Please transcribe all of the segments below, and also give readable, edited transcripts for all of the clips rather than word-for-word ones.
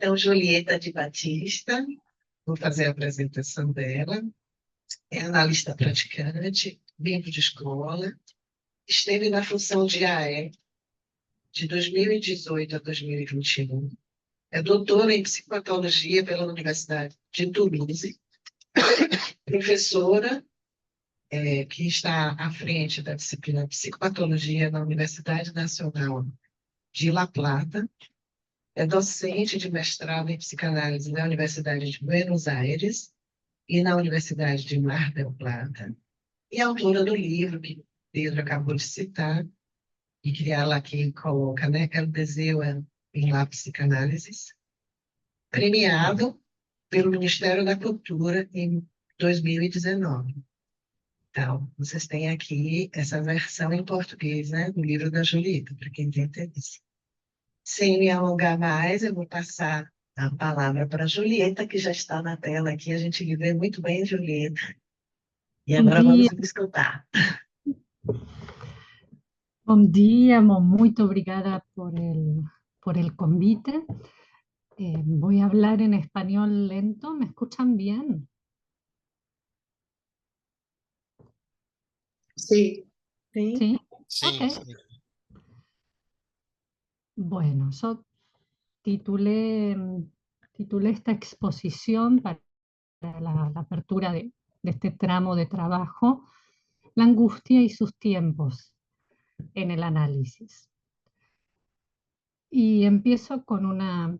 Então, Julieta de Batista, vou fazer a apresentação dela. É analista praticante, membro de escola, esteve na função de AE de 2018 a 2021. É doutora em psicopatologia pela Universidade de Toulouse, professora que está à frente da disciplina Psicopatologia na Universidade Nacional de La Plata. É docente de mestrado em psicanálise na Universidade de Buenos Aires e na Universidade de Mar del Plata. E autora do livro que Pedro acabou de citar, e que ela aqui coloca, né? El Deseo em La Psicanálisis, premiado pelo Ministério da Cultura em 2019. Então, vocês têm aqui essa versão em português, né, do livro da Julieta, para quem tem interesse. Sem me alongar mais, eu vou passar a palavra para a Julieta, que já está na tela aqui. A gente lhe vê muito bem, Julieta. E Bom agora dia, vamos escutar. bom dia, muito obrigada por el convite. Voy a hablar en español lento, ¿me escuchan bien? Sim. Sim. ¿Sí? Sim, Ok. sim. Bueno, yo titulé, titulé esta exposición para la apertura de este tramo de trabajo, La angustia y sus tiempos en el análisis. Y empiezo con una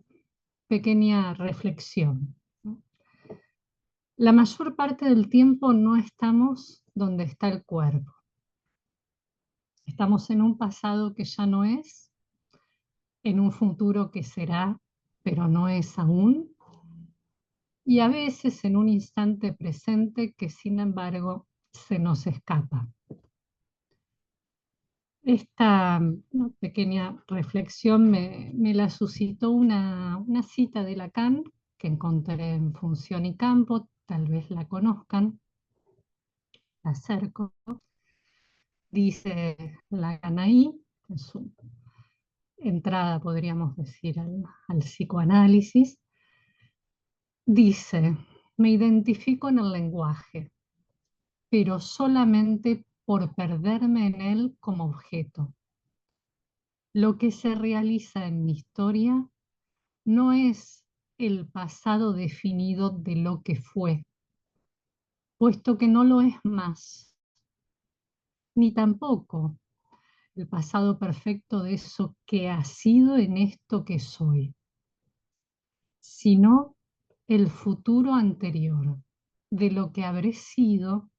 pequeña reflexión, ¿no? La mayor parte del tiempo no estamos donde está el cuerpo. Estamos en un pasado que ya no es, en un futuro que será, pero no es aún, y a veces en un instante presente que sin embargo se nos escapa. Esta pequeña reflexión me la suscitó una cita de Lacan que encontré en Función y Campo, tal vez la conozcan, la acerco. Dice Lacan ahí, en su entrada, podríamos decir, al psicoanálisis, dice: me identifico en el lenguaje, pero solamente por perderme en él como objeto. Lo que se realiza en mi historia no es el pasado definido de lo que fue, puesto que no lo es más, ni tampoco el pasado perfecto de eso que ha sido en esto que soy, sino el futuro anterior de lo que habré sido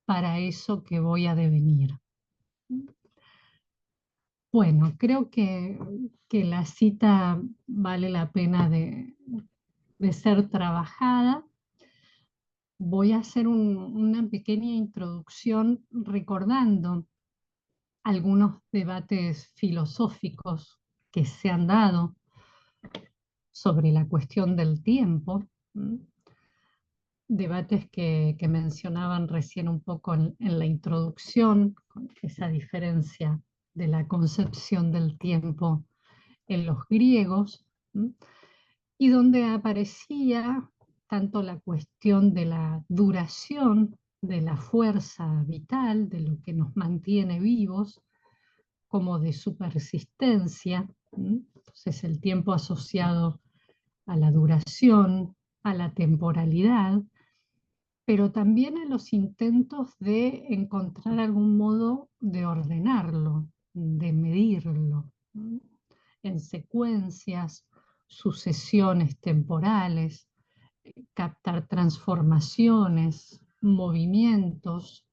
para eso que voy a devenir. Bueno, creo que la cita vale la pena de ser trabajada. Voy a hacer una pequeña introducción recordando algunos debates filosóficos que se han dado sobre la cuestión del tiempo, debates que mencionaban recién un poco en la introducción, con esa diferencia de la concepción del tiempo en los griegos, y donde aparecía tanto la cuestión de la duración de la fuerza vital, de lo que nos mantiene vivos, como de su persistencia. Entonces el tiempo asociado a la duración, a la temporalidad, pero también a los intentos de encontrar algún modo de ordenarlo, de medirlo, en secuencias, sucesiones temporales, captar transformaciones, movimientos.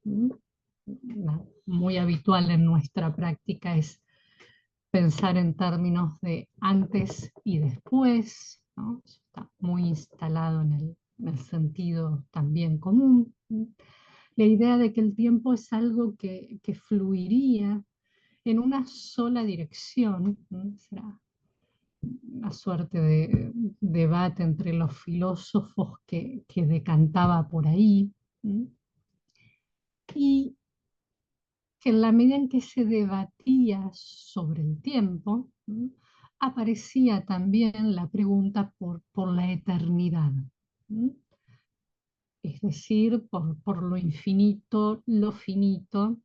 Muy habitual en nuestra práctica es pensar en términos de antes y después, ¿no? Eso está muy instalado en el sentido también común. La idea de que el tiempo es algo que fluiría en una sola dirección, ¿no? Será una suerte de debate entre los filósofos que decantaba por ahí, y que en la medida en que se debatía sobre el tiempo, aparecía también la pregunta por la eternidad. ¿Mm? Es decir, por lo infinito, lo finito.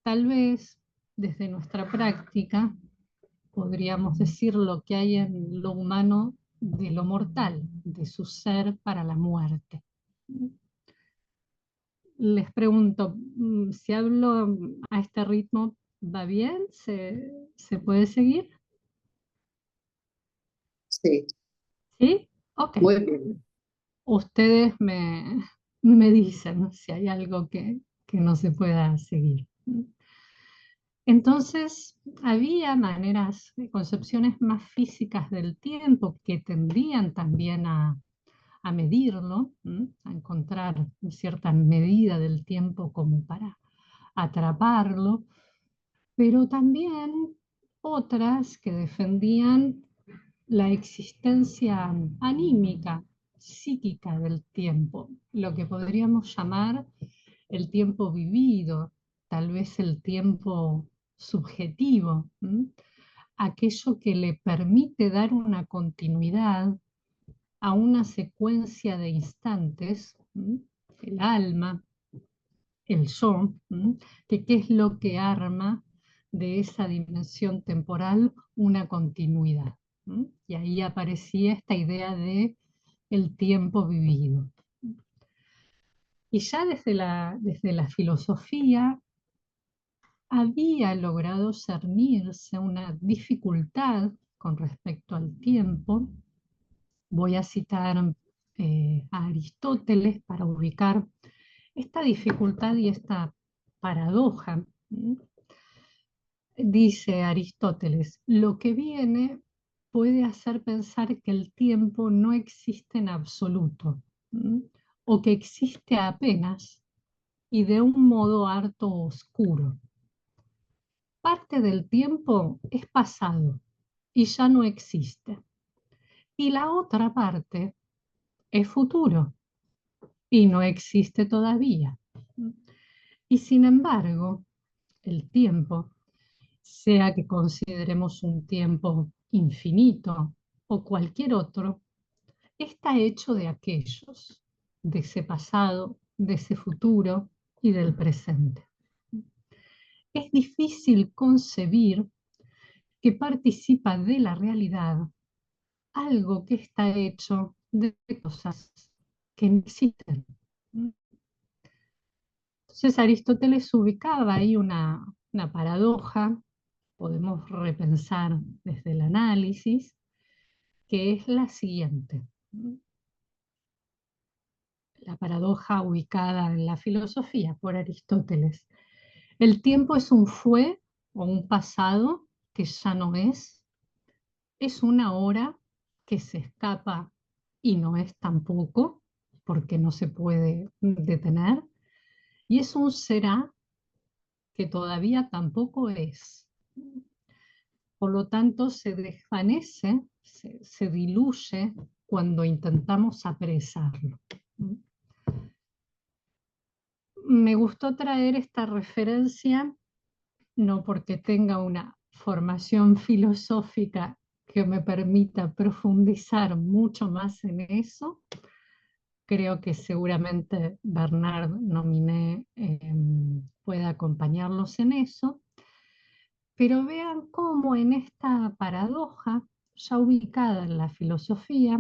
Tal vez desde nuestra práctica podríamos decir lo que hay en lo humano de lo mortal, de su ser para la muerte. Les pregunto, si hablo a este ritmo, ¿va bien? ¿Se puede seguir? Sí, ¿Sí? Ok. muy bien. Ustedes me dicen si hay algo que no se pueda seguir. Entonces, había maneras, concepciones más físicas del tiempo que tendían también a medirlo, a encontrar cierta medida del tiempo como para atraparlo, pero también otras que defendían la existencia anímica, psíquica del tiempo, lo que podríamos llamar el tiempo vivido, tal vez el tiempo subjetivo, aquello que le permite dar una continuidad a una secuencia de instantes, el alma, el yo, que qué es lo que arma de esa dimensión temporal una continuidad. Y ahí aparecía esta idea de el tiempo vivido. Y ya desde la filosofía había logrado cernirse una dificultad con respecto al tiempo. Voy a citar a Aristóteles para ubicar esta dificultad y esta paradoja. Dice Aristóteles, lo que viene puede hacer pensar que el tiempo no existe en absoluto, o que existe apenas y de un modo harto oscuro. Parte del tiempo es pasado y ya no existe, y la otra parte es futuro y no existe todavía. Y sin embargo, el tiempo, sea que consideremos un tiempo infinito o cualquier otro, está hecho de aquellos, de ese pasado, de ese futuro y del presente. Es difícil concebir que participa de la realidad algo que está hecho de cosas que no existen. Entonces Aristóteles ubicaba ahí una paradoja, podemos repensar desde el análisis, que es la siguiente. La paradoja ubicada en la filosofía por Aristóteles. El tiempo es un fue o un pasado que ya no es una hora que se escapa y no es tampoco, porque no se puede detener, y es un será que todavía tampoco es. Por lo tanto, se desvanece, se diluye cuando intentamos apresarlo. Me gustó traer esta referencia, no porque tenga una formación filosófica que me permita profundizar mucho más en eso. Creo que seguramente Bernard Nominé puede acompañarlos en eso. Pero vean cómo en esta paradoja, ya ubicada en la filosofía,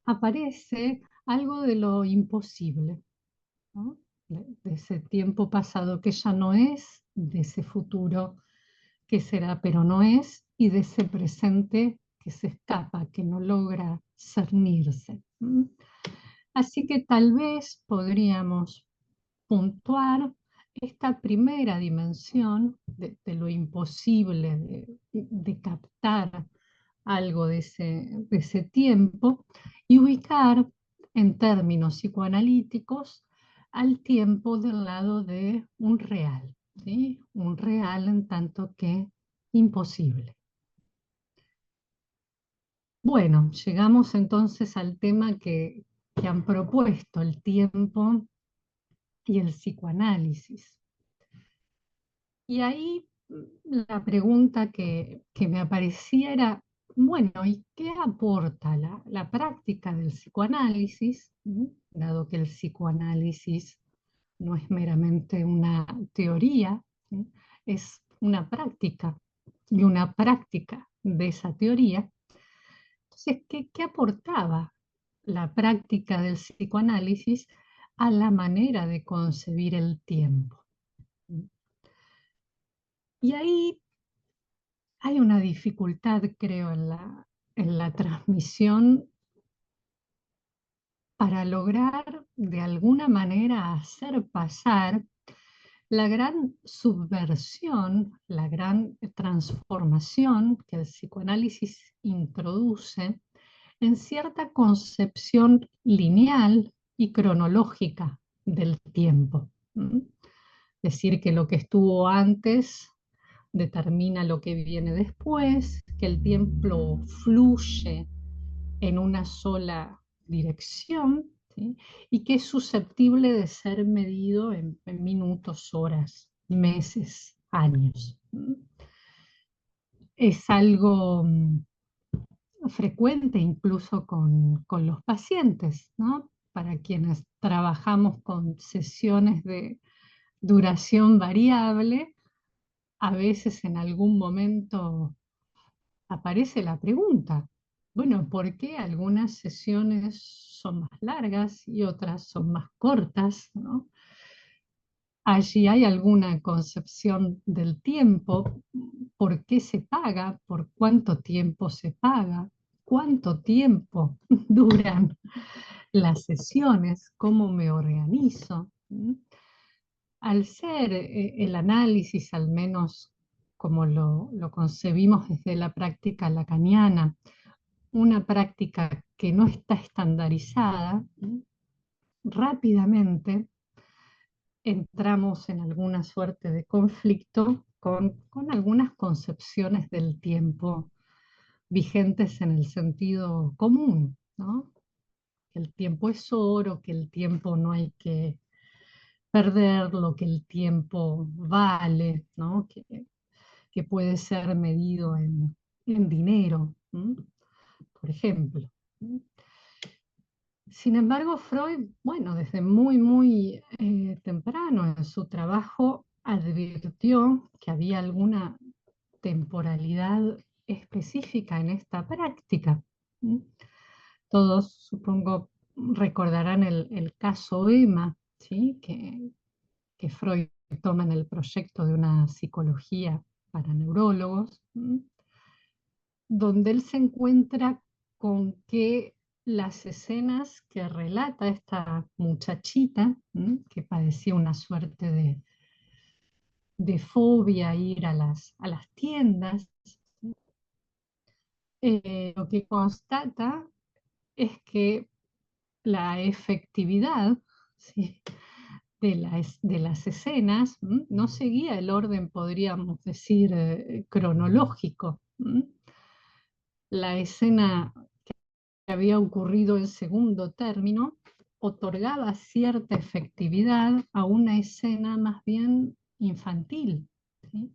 aparece algo de lo imposible, ¿no? De ese tiempo pasado que ya no es, de ese futuro que será pero no es, y de ese presente que se escapa, que no logra cernirse. Así que tal vez podríamos puntuar esta primera dimensión de lo imposible, de captar algo de ese tiempo y ubicar en términos psicoanalíticos al tiempo del lado de un real, ¿sí? Un real en tanto que imposible. Bueno, llegamos entonces al tema que han propuesto, el tiempo y el psicoanálisis. Y ahí la pregunta que me aparecía era, bueno, ¿y qué aporta la práctica del psicoanálisis? Dado que el psicoanálisis no es meramente una teoría, ¿sí? Es una práctica y una práctica de esa teoría. Entonces, ¿qué aportaba la práctica del psicoanálisis a la manera de concebir el tiempo? Y ahí hay una dificultad, creo, en la transmisión para lograr de alguna manera hacer pasar la gran subversión, la gran transformación que el psicoanálisis introduce en cierta concepción lineal y cronológica del tiempo. Decir que lo que estuvo antes determina lo que viene después, que el tiempo fluye en una sola dirección, ¿sí? Y que es susceptible de ser medido en minutos, horas, meses, años. Es algo frecuente incluso con los pacientes, ¿no? Para quienes trabajamos con sesiones de duración variable, a veces en algún momento aparece la pregunta, bueno, ¿por qué algunas sesiones son más largas y otras son más cortas, ¿no? Allí hay alguna concepción del tiempo, por qué se paga, por cuánto tiempo se paga, cuánto tiempo duran las sesiones, cómo me organizo. Al ser el análisis, al menos como lo concebimos desde la práctica lacaniana, una práctica que no está estandarizada, rápidamente entramos en alguna suerte de conflicto con algunas concepciones del tiempo vigentes en el sentido común, ¿no? Que el tiempo es oro, que el tiempo no hay que perderlo, que el tiempo vale, ¿no? Que puede ser medido en dinero, por ejemplo. Sin embargo, Freud, bueno, desde muy temprano en su trabajo advirtió que había alguna temporalidad específica en esta práctica. Todos, supongo, recordarán el caso Emma, ¿sí? Que Freud toma en el proyecto de una psicología para neurólogos, donde él se encuentra con que las escenas que relata esta muchachita, que padecía una suerte de fobia a ir a las tiendas, lo que constata es que la efectividad, ¿sí?, de las escenas no seguía el orden, podríamos decir, cronológico. La escena que había ocurrido en segundo término otorgaba cierta efectividad a una escena más bien infantil, ¿sí?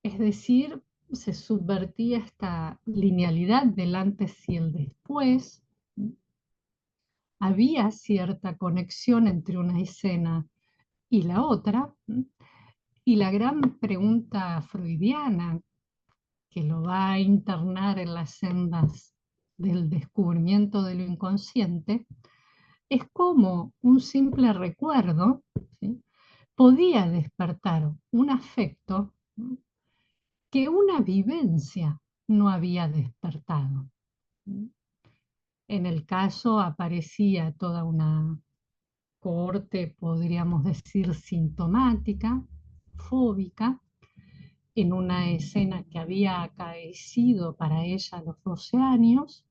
Es decir, se subvertía esta linealidad del antes y el después. Había cierta conexión entre una escena y la otra, y la gran pregunta freudiana que lo va a internar en las sendas del descubrimiento de lo inconsciente es cómo un simple recuerdo, ¿sí?, podía despertar un afecto que una vivencia no había despertado. En el caso aparecía toda una cohorte, podríamos decir, sintomática, fóbica, en una escena que había acaecido para ella a los 12 años,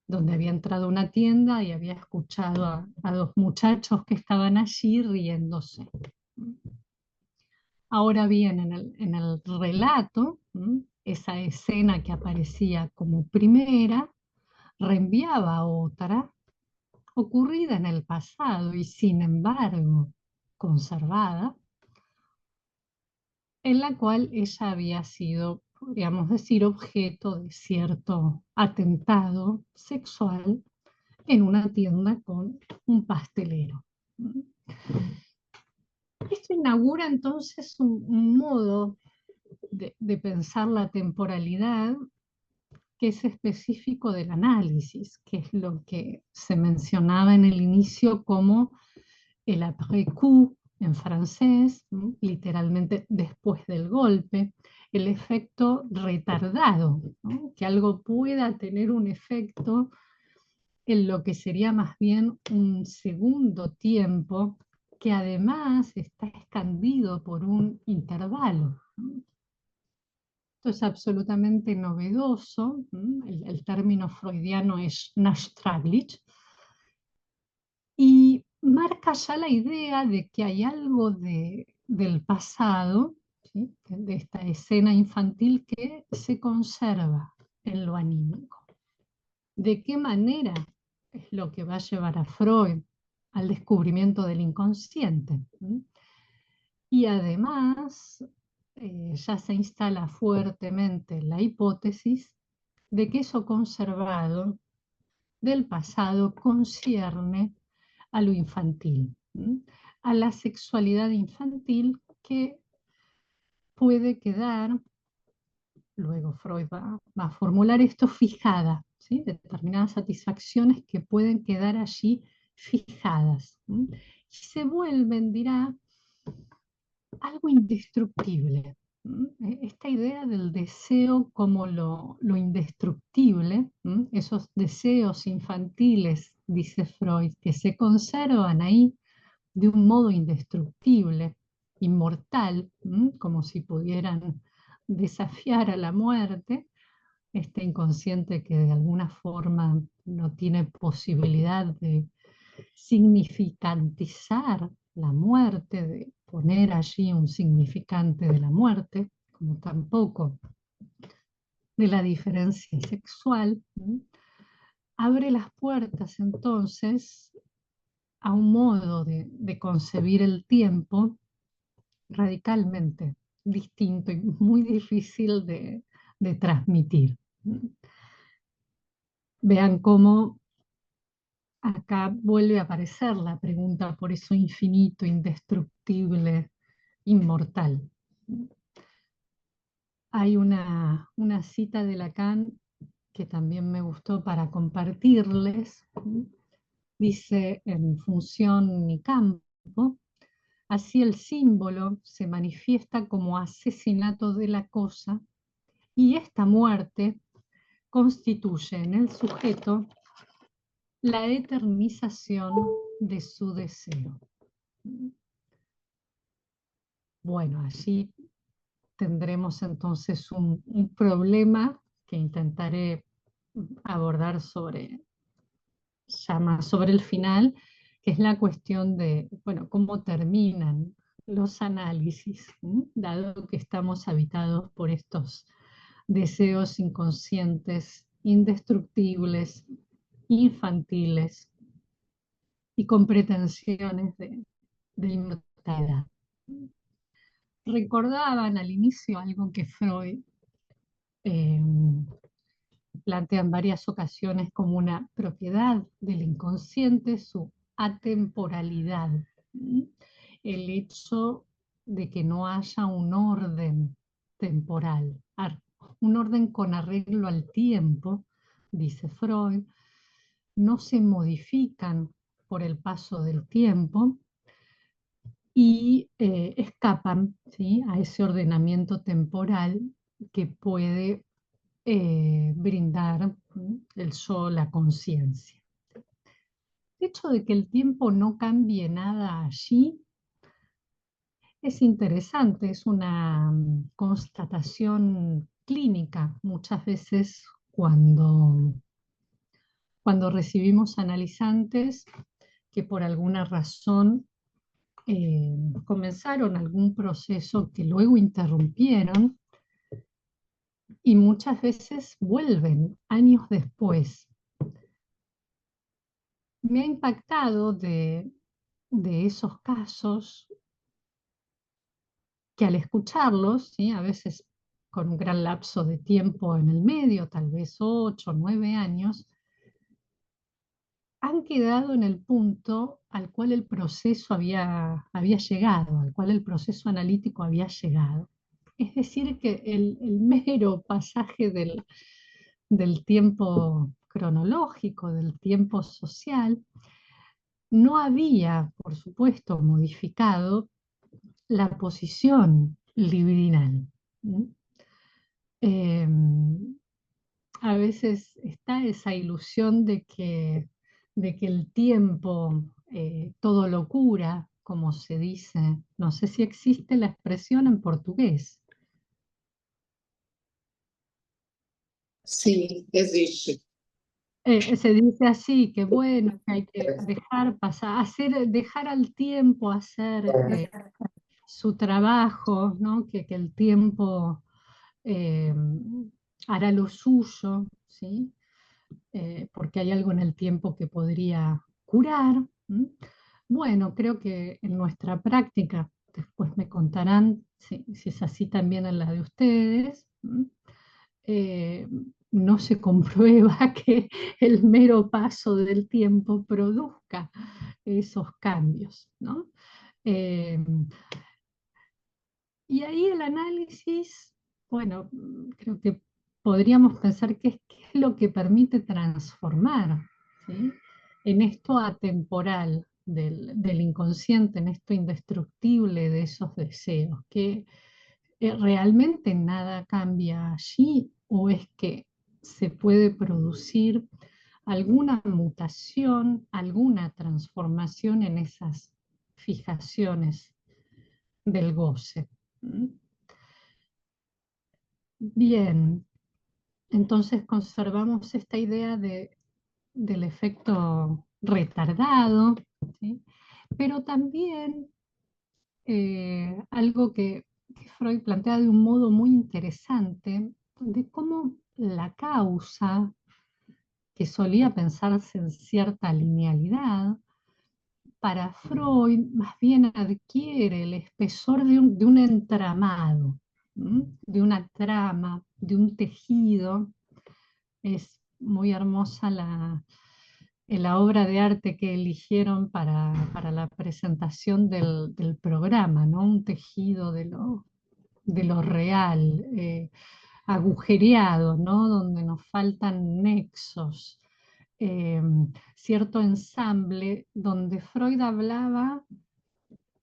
donde había entrado a una tienda y había escuchado a dos muchachos que estaban allí riéndose. Ahora bien, en el relato, esa escena que aparecía como primera reenviaba a otra ocurrida en el pasado y sin embargo conservada, en la cual ella había sido, podríamos decir, objeto de cierto atentado sexual en una tienda con un pastelero. Esto inaugura entonces un modo de pensar la temporalidad que es específico del análisis, que es lo que se mencionaba en el inicio como el après-coup en francés, ¿no? Literalmente después del golpe, el efecto retardado, ¿no? Que algo pueda tener un efecto en lo que sería más bien un segundo tiempo, que además está escondido por un intervalo. Esto es absolutamente novedoso. El término freudiano es Nachtraglich y marca ya la idea de que hay algo del pasado, ¿sí? De esta escena infantil que se conserva en lo anímico. ¿De qué manera es lo que va a llevar a Freud al descubrimiento del inconsciente? Y además ya se instala fuertemente la hipótesis de que eso conservado del pasado concierne a lo infantil, a la sexualidad infantil que puede quedar, luego Freud va a formular esto, fijada, ¿sí? Determinadas satisfacciones que pueden quedar allí fijadas. Y se vuelven, dirá, algo indestructible. Esta idea del deseo como lo indestructible, esos deseos infantiles, dice Freud, que se conservan ahí de un modo indestructible, inmortal, como si pudieran desafiar a la muerte, este inconsciente que de alguna forma no tiene posibilidad de significantizar la muerte, de poner allí un significante de la muerte, como tampoco de la diferencia sexual, abre las puertas entonces a un modo de concebir el tiempo radicalmente distinto y muy difícil de transmitir. Vean cómo acá vuelve a aparecer la pregunta por eso infinito, indestructible, inmortal. Hay una cita de Lacan que también me gustó para compartirles. Dice, en función y campo, así el símbolo se manifiesta como asesinato de la cosa y esta muerte constituye en el sujeto la eternización de su deseo. Bueno, allí tendremos entonces un problema que intentaré abordar ya más sobre el final, que es la cuestión de, bueno, cómo terminan los análisis, dado que estamos habitados por estos deseos inconscientes, indestructibles, infantiles y con pretensiones de inmortalidad. Recordaban al inicio algo que Freud eh, plantea en varias ocasiones como una propiedad del inconsciente, su atemporalidad. El hecho de que no haya un orden temporal, un orden con arreglo al tiempo, dice Freud, no se modifican por el paso del tiempo y escapan, ¿sí?, a ese ordenamiento temporal que puede brindar el yo, la conciencia. El hecho de que el tiempo no cambie nada allí es interesante, es una constatación clínica. Muchas veces cuando recibimos analizantes que por alguna razón comenzaron algún proceso que luego interrumpieron y muchas veces vuelven años después. Me ha impactado de esos casos que al escucharlos, ¿sí? A veces con un gran lapso de tiempo en el medio, tal vez 8 o 9 años, han quedado en el punto al cual el proceso había llegado, al cual el proceso analítico había llegado. Es decir, que el mero pasaje del tiempo cronológico, del tiempo social, no había, por supuesto, modificado la posición libidinal. ¿Mm? A veces está esa ilusión de que el tiempo todo lo cura, como se dice. No sé si existe la expresión en portugués. Sim, existe. Se dice así, que bueno, que hay que dejar pasar, dejar al tiempo hacer su trabajo, ¿no? Que el tiempo eh, hará lo suyo, ¿sí? Porque hay algo en el tiempo que podría curar. ¿M? Bueno, creo que en nuestra práctica, después me contarán si es así también en la de ustedes, eh, no se comprueba que el mero paso del tiempo produzca esos cambios, ¿no? Eh, y ahí el análisis, bueno, creo que podríamos pensar qué es lo que permite transformar, ¿sí? En esto atemporal del inconsciente, en esto indestructible de esos deseos, que realmente nada cambia allí o es que se puede producir alguna mutación, alguna transformación en esas fijaciones del goce. ¿Mm? Bien, entonces conservamos esta idea del efecto retardado, ¿sí? Pero también algo que Freud plantea de un modo muy interesante, de cómo la causa, que solía pensarse en cierta linealidad, para Freud más bien adquiere el espesor de un entramado, de una trama, de un tejido. Es muy hermosa la obra de arte que eligieron para la presentación del programa, ¿no? Un tejido de lo real, agujereado, ¿no? Donde nos faltan nexos, eh, cierto ensamble donde Freud hablaba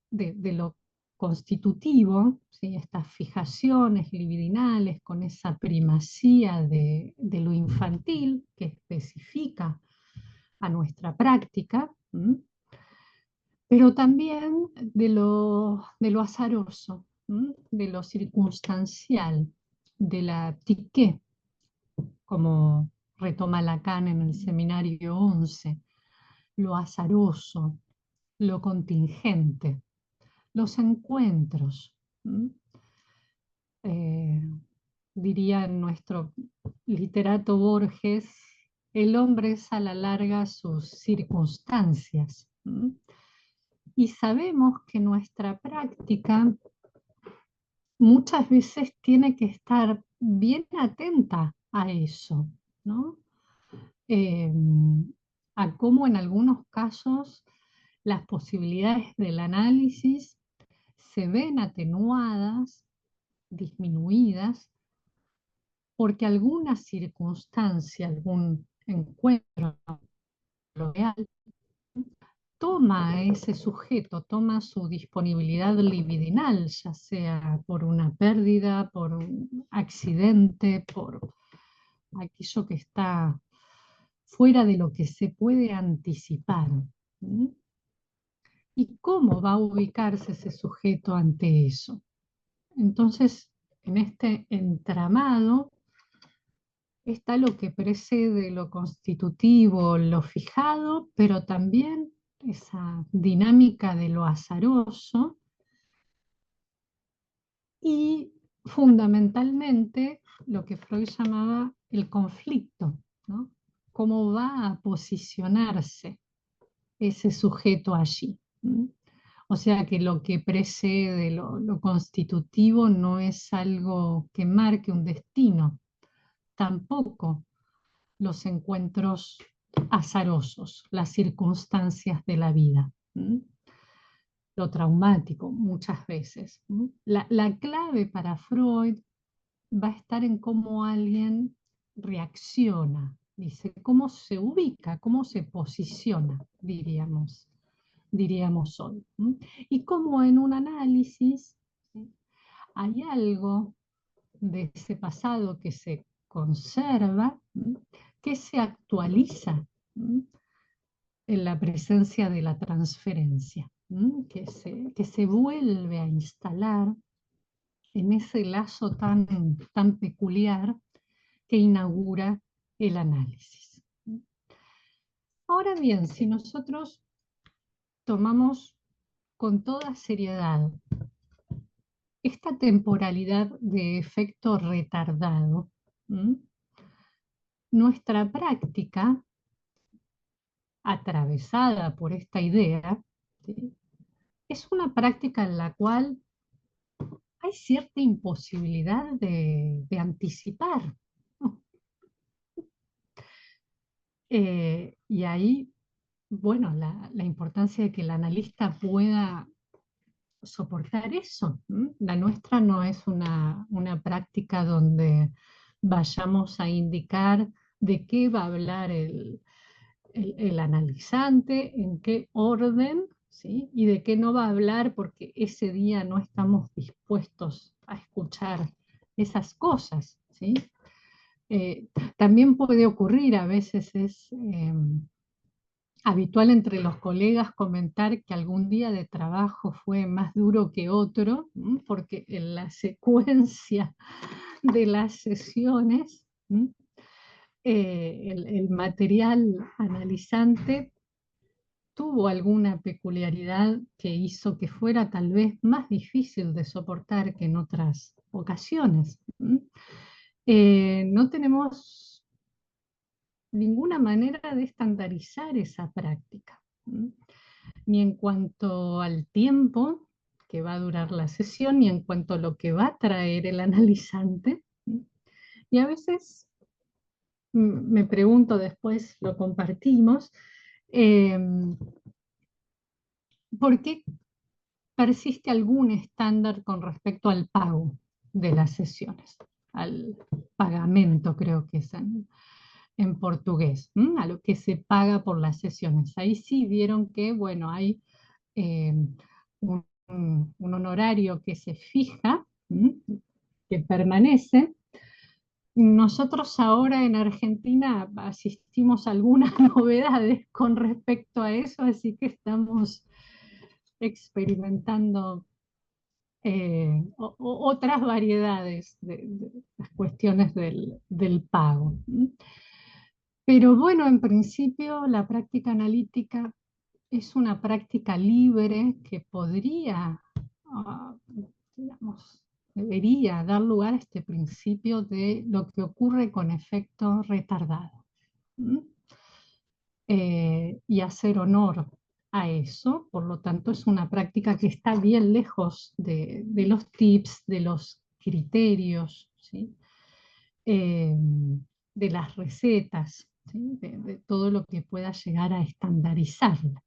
de lo constitutivo, ¿sí? Estas fijaciones libidinales con esa primacía de lo infantil que especifica a nuestra práctica, pero también de lo azaroso, de lo circunstancial, de la psique, como retoma Lacan en el seminario 11, lo azaroso, lo contingente, los encuentros. Eh, Diría nuestro literato Borges, el hombre es a la larga sus circunstancias. Y sabemos que nuestra práctica muchas veces tiene que estar bien atenta a eso, ¿no? Eh, a cómo en algunos casos las posibilidades del análisis se ven atenuadas, disminuidas, porque alguna circunstancia, algún encuentro real, toma a ese sujeto, toma su disponibilidad libidinal, ya sea por una pérdida, por un accidente, por aquello que está fuera de lo que se puede anticipar. ¿Mm? ¿Y cómo va a ubicarse ese sujeto ante eso? Entonces, en este entramado está lo que precede lo constitutivo, lo fijado, pero también esa dinámica de lo azaroso y fundamentalmente lo que Freud llamaba el conflicto, ¿no? Cómo va a posicionarse ese sujeto allí. O sea que lo que precede, lo constitutivo, no es algo que marque un destino, tampoco los encuentros azarosos, las circunstancias de la vida. Lo traumático muchas veces. La clave para Freud va a estar en cómo alguien reacciona, dice, cómo se ubica, cómo se posiciona, diríamos hoy. Y cómo en un análisis, ¿sí?, hay algo de ese pasado que se conserva, que se actualiza en la presencia de la transferencia, que se vuelve a instalar en ese lazo tan peculiar que inaugura el análisis. Ahora bien, si nosotros tomamos con toda seriedad esta temporalidad de efecto retardado, nuestra práctica, atravesada por esta idea, ¿sí?, es una práctica en la cual hay cierta imposibilidad de anticipar, ¿no? Y ahí, bueno, la importancia de que el analista pueda soportar eso. La nuestra no es una práctica donde vayamos a indicar de qué va a hablar el analizante, en qué orden, ¿sí?, y de qué no va a hablar porque ese día no estamos dispuestos a escuchar esas cosas, ¿sí? También puede ocurrir, a veces es habitual entre los colegas comentar que algún día de trabajo fue más duro que otro, porque en la secuencia de las sesiones, el material analizante tuvo alguna peculiaridad que hizo que fuera tal vez más difícil de soportar que en otras ocasiones. No tenemos ninguna manera de estandarizar esa práctica, ni en cuanto al tiempo que va a durar la sesión, ni en cuanto a lo que va a traer el analizante. Y a veces me pregunto, después lo compartimos, eh, ¿por qué persiste algún estándar con respecto al pago de las sesiones? Al pagamento, creo que es en portugués, a lo que se paga por las sesiones. Ahí sí vieron que, bueno, hay eh, un honorario que se fija, que permanece. Nosotros ahora en Argentina asistimos a algunas novedades con respecto a eso, así que estamos experimentando otras variedades de las cuestiones del pago. Pero bueno, en principio la práctica analítica es una práctica libre que podría, digamos, debería dar lugar a este principio de lo que ocurre con efecto retardado. Y hacer honor a eso, por lo tanto es una práctica que está bien lejos de los tips, de los criterios, ¿sí? De las recetas, ¿sí?, de todo lo que pueda llegar a estandarizarla.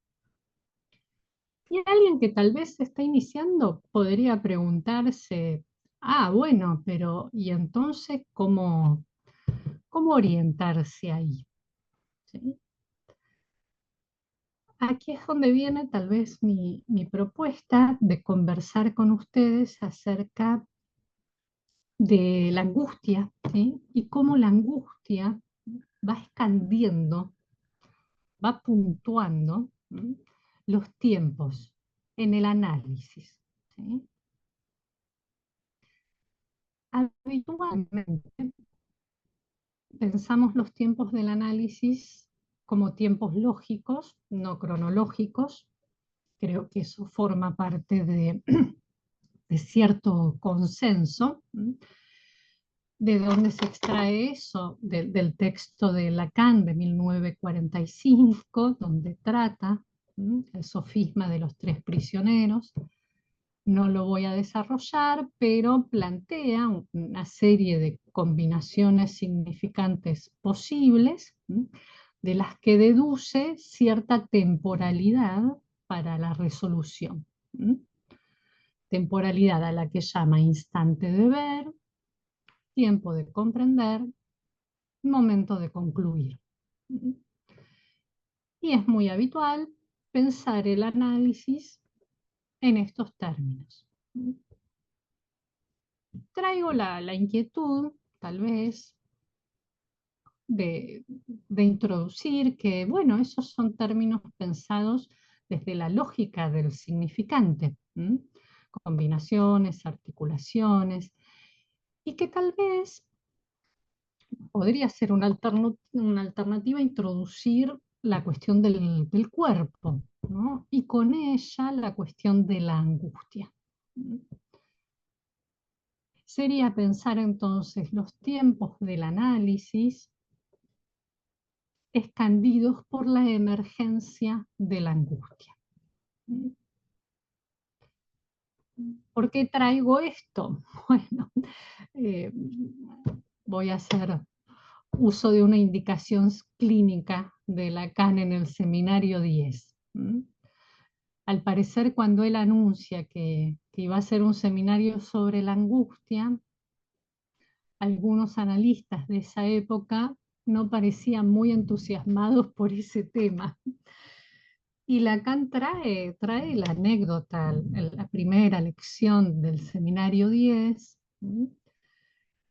Y alguien que tal vez se está iniciando podría preguntarse, bueno, pero ¿y entonces cómo orientarse ahí? ¿Sí? Aquí es donde viene tal vez mi propuesta de conversar con ustedes acerca de la angustia, ¿sí?, y cómo la angustia va escandiendo, va puntuando los tiempos en el análisis, ¿sí? Habitualmente pensamos los tiempos del análisis como tiempos lógicos, no cronológicos. Creo que eso forma parte de cierto consenso. ¿De dónde se extrae eso? Del texto de Lacan de 1945, donde trata el sofisma de los tres prisioneros. No lo voy a desarrollar, pero plantea una serie de combinaciones significantes posibles, de las que deduce cierta temporalidad para la resolución. Temporalidad a la que llama instante de ver, tiempo de comprender, momento de concluir. Y es muy habitual pensar el análisis en estos términos. Traigo la inquietud, tal vez, de introducir que, bueno, esos son términos pensados desde la lógica del significante, combinaciones, articulaciones, y que tal vez podría ser una alternativa introducir la cuestión del cuerpo, ¿no? Y con ella la cuestión de la angustia. Sería pensar entonces los tiempos del análisis escandidos por la emergencia de la angustia. ¿Por qué traigo esto? Bueno, eh, voy a hacer uso de una indicación clínica de Lacan en el seminario 10. Al parecer, cuando él anuncia que iba a hacer un seminario sobre la angustia, algunos analistas de esa época no parecían muy entusiasmados por ese tema. Y Lacan trae la anécdota, la primera lección del seminario 10,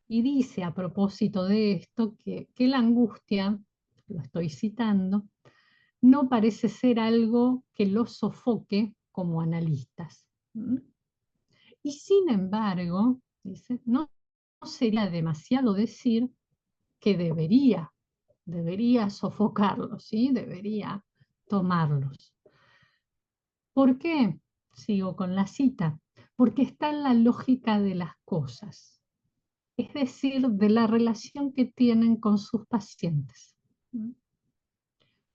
y dice a propósito de esto que la angustia, lo estoy citando, no parece ser algo que los sofoque como analistas. Y sin embargo, dice, no sería demasiado decir que debería sofocarlos, ¿sí? Debería tomarlos. ¿Por qué? Sigo con la cita. Porque está en la lógica de las cosas, es decir, de la relación que tienen con sus pacientes.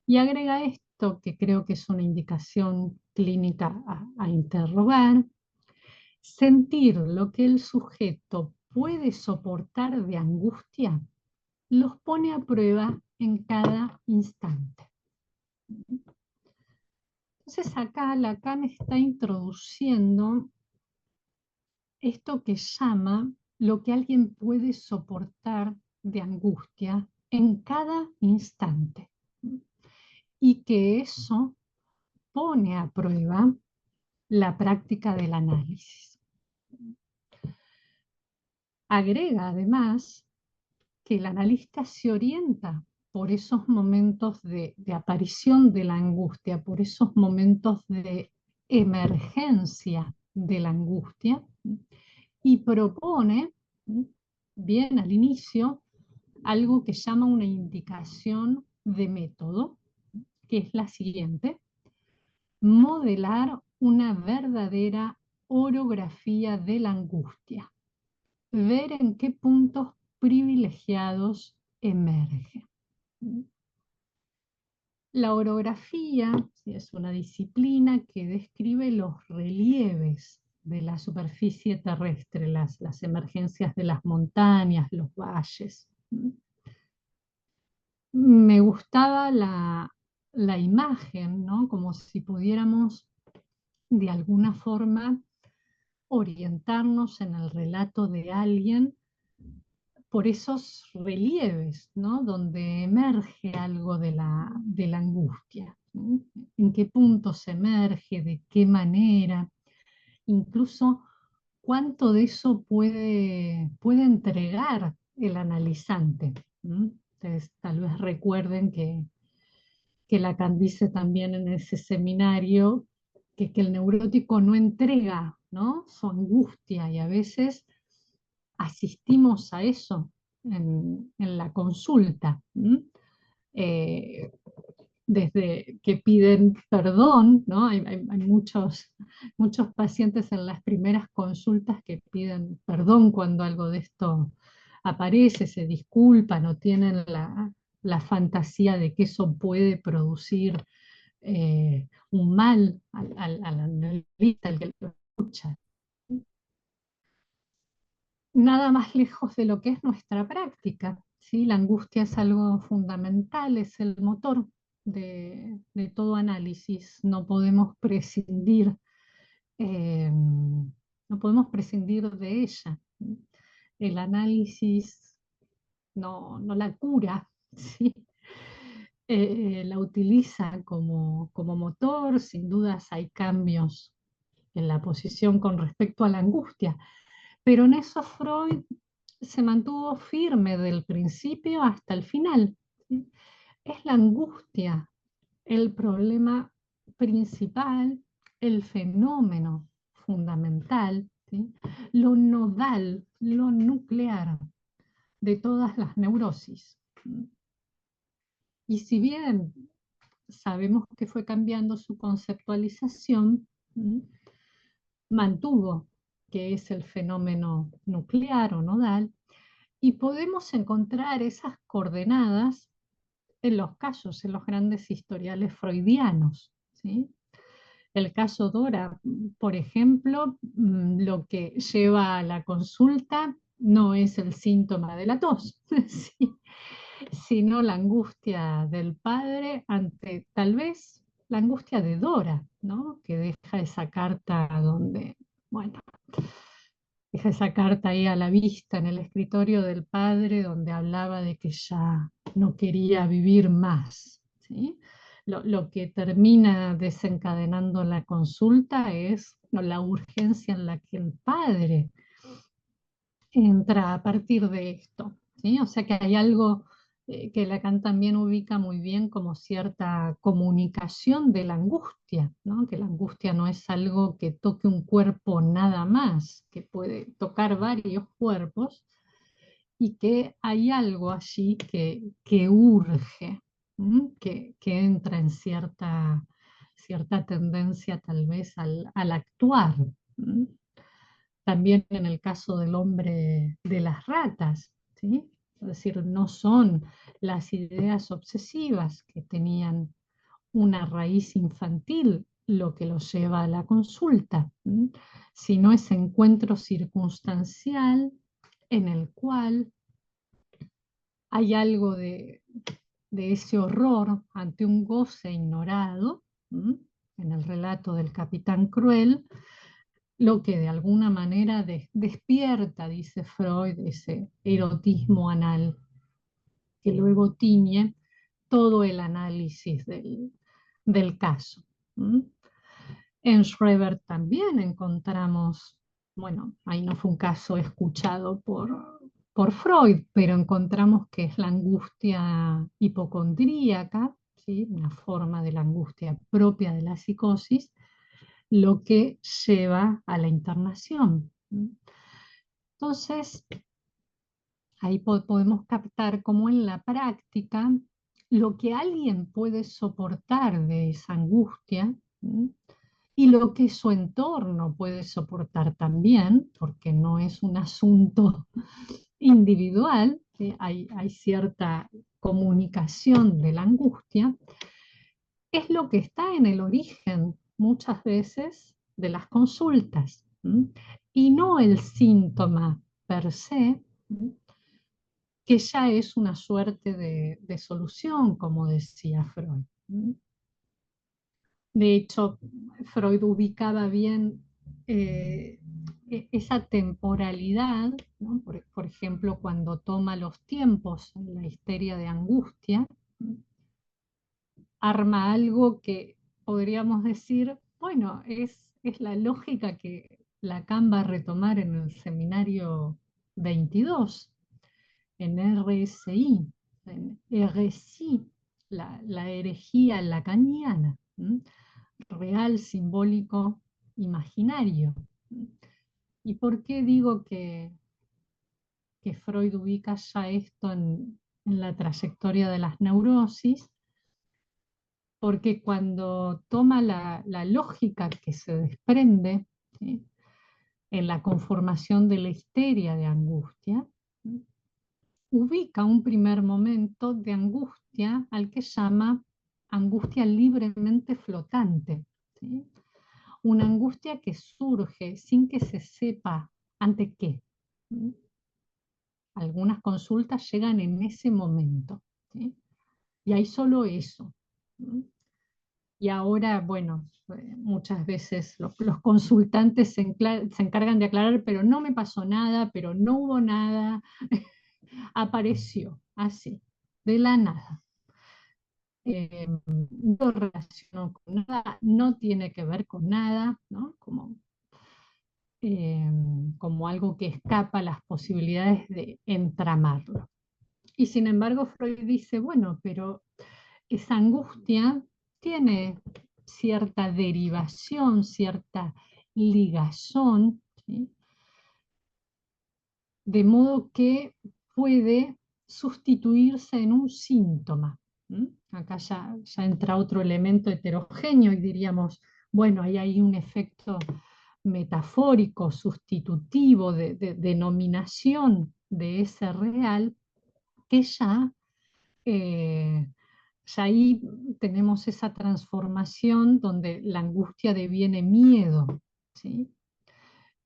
Y agrega esto, que creo que es una indicación clínica a interrogar: sentir lo que el sujeto puede soportar de angustia los pone a prueba en cada instante. Entonces acá Lacan está introduciendo esto que llama lo que alguien puede soportar de angustia en cada instante, y que eso pone a prueba la práctica del análisis. Agrega además que el analista se orienta por esos momentos de aparición de la angustia, por esos momentos de emergencia de la angustia, y propone, bien al inicio, algo que llama una indicación de método, que es la siguiente: modelar una verdadera orografía de la angustia, ver en qué puntos privilegiados emerge. La orografía es una disciplina que describe los relieves de la superficie terrestre, las emergencias de las montañas, los valles. Me gustaba la imagen, ¿no? Como si pudiéramos de alguna forma orientarnos en el relato de alguien por esos relieves, ¿no? Donde emerge algo de la angustia, ¿no? En qué puntos emerge, de qué manera, incluso cuánto de eso puede entregar el analizante. Ustedes tal vez recuerden que Lacan dice también en ese seminario que el neurótico no entrega, ¿no?, su angustia, y a veces asistimos a eso en la consulta. Eh, Desde que piden perdón, ¿no? Hay muchos pacientes en las primeras consultas que piden perdón cuando algo de esto aparece, se disculpan o tienen la fantasía de que eso puede producir un mal al analista, al que lo escucha. Nada más lejos de lo que es nuestra práctica, ¿sí? La angustia es algo fundamental, es el motor de todo análisis. No podemos prescindir, no podemos prescindir de ella. El análisis no la cura, ¿sí? La utiliza como motor. Sin dudas hay cambios en la posición con respecto a la angustia, pero en eso Freud se mantuvo firme del principio hasta el final, ¿sí? Es la angustia el problema principal, el fenómeno fundamental, ¿sí? Lo nodal, lo nuclear de todas las neurosis. Y si bien sabemos que fue cambiando su conceptualización, mantuvo que es el fenómeno nuclear o nodal, y podemos encontrar esas coordenadas en los casos, en los grandes historiales freudianos, ¿sí? El caso Dora, por ejemplo, lo que lleva a la consulta no es el síntoma de la tos, ¿sí? Sino la angustia del padre ante tal vez la angustia de Dora, ¿no? Que deja esa carta donde, bueno, deja esa carta ahí a la vista en el escritorio del padre donde hablaba de que ya no quería vivir más, ¿sí? Lo que termina desencadenando la consulta es la urgencia en la que el padre entra a partir de esto, ¿sí? O sea que hay algo que Lacan también ubica muy bien como cierta comunicación de la angustia, ¿no? Que la angustia no es algo que toque un cuerpo nada más, que puede tocar varios cuerpos y que hay algo allí que urge, que entra en cierta tendencia tal vez al actuar. ¿M? También en el caso del hombre de las ratas, ¿sí? Es decir, no son las ideas obsesivas que tenían una raíz infantil lo que los lleva a la consulta, sino ese encuentro circunstancial en el cual hay algo de ese horror ante un goce ignorado, en el relato del Capitán Cruel, lo que de alguna manera despierta, dice Freud, ese erotismo anal que luego tiñe todo el análisis del caso. En Schreber también encontramos, bueno, ahí no fue un caso escuchado por Freud, pero encontramos que es la angustia hipocondríaca, ¿sí? Una forma de la angustia propia de la psicosis, lo que lleva a la internación. Entonces, ahí podemos captar cómo en la práctica lo que alguien puede soportar de esa angustia y lo que su entorno puede soportar también, porque no es un asunto individual, ¿sí? Hay cierta comunicación de la angustia, es lo que está en el origen muchas veces de las consultas, y no el síntoma per se, que ya es una suerte de solución, como decía Freud. De hecho, Freud ubicaba bien esa temporalidad, ¿no? Por ejemplo, cuando toma los tiempos en la histeria de angustia, arma algo que podríamos decir, bueno, es la lógica que Lacan va a retomar en el seminario 22, en RSI, en RSI, la herejía lacaniana, real, simbólico, imaginario. ¿Y por qué digo que Freud ubica ya esto en la trayectoria de las neurosis? Porque cuando toma la lógica que se desprende, ¿sí?, en la conformación de la histeria de angustia, ubica un primer momento de angustia al que llama angustia libremente flotante, ¿sí? Una angustia que surge sin que se sepa ante qué. ¿Sí? Algunas consultas llegan en ese momento, ¿sí? Y hay solo eso. ¿Sí? Y ahora, bueno, muchas veces los consultantes se encargan de aclarar, pero no me pasó nada, pero no hubo nada, apareció así, de la nada. No relacionó con nada, no tiene que ver con nada, ¿no? Eh, como algo que escapa a las posibilidades de entramarlo. Y sin embargo, Freud dice, bueno, pero esa angustia tiene cierta derivación, cierta ligazón, ¿sí? De modo que puede sustituirse en un síntoma. ¿Mm? Acá ya entra otro elemento heterogéneo y diríamos, bueno, ahí hay un efecto metafórico, sustitutivo, de denominación de ese real, que eh, ya ahí tenemos esa transformación donde la angustia deviene miedo, ¿sí?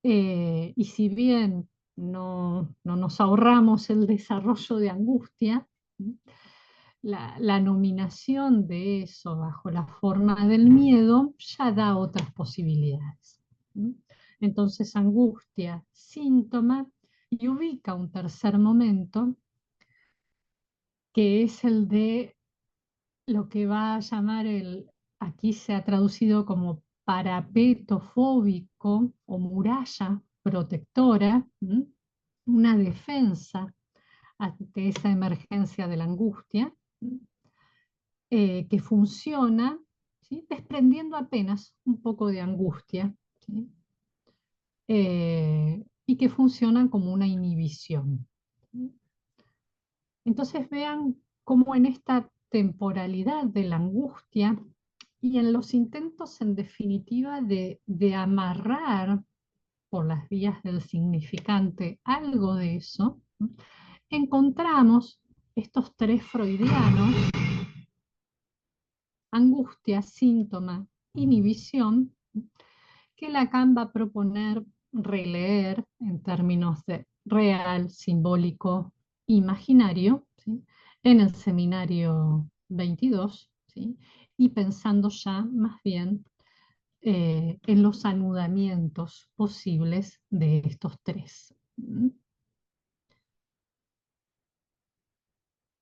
Y si bien no nos ahorramos el desarrollo de angustia, ¿sí? La nominación de eso bajo la forma del miedo ya da otras posibilidades. ¿Sí? Entonces, angustia, síntoma, y ubica un tercer momento, que es el de lo que va a llamar aquí se ha traducido como parapeto fóbico o muralla protectora, ¿m? Una defensa ante esa emergencia de la angustia, que funciona, ¿sí? Desprendiendo apenas un poco de angustia, ¿sí? Y que funcionan como una inhibición. ¿Sí? Entonces vean cómo en esta temporalidad de la angustia y en los intentos en definitiva de amarrar por las vías del significante algo de eso, encontramos estos tres freudianos: angustia, síntoma, inhibición, que Lacan va a proponer releer en términos de real, simbólico, imaginario, ¿sí? En el seminario 22, ¿sí? Y pensando ya más bien en los anudamientos posibles de estos tres.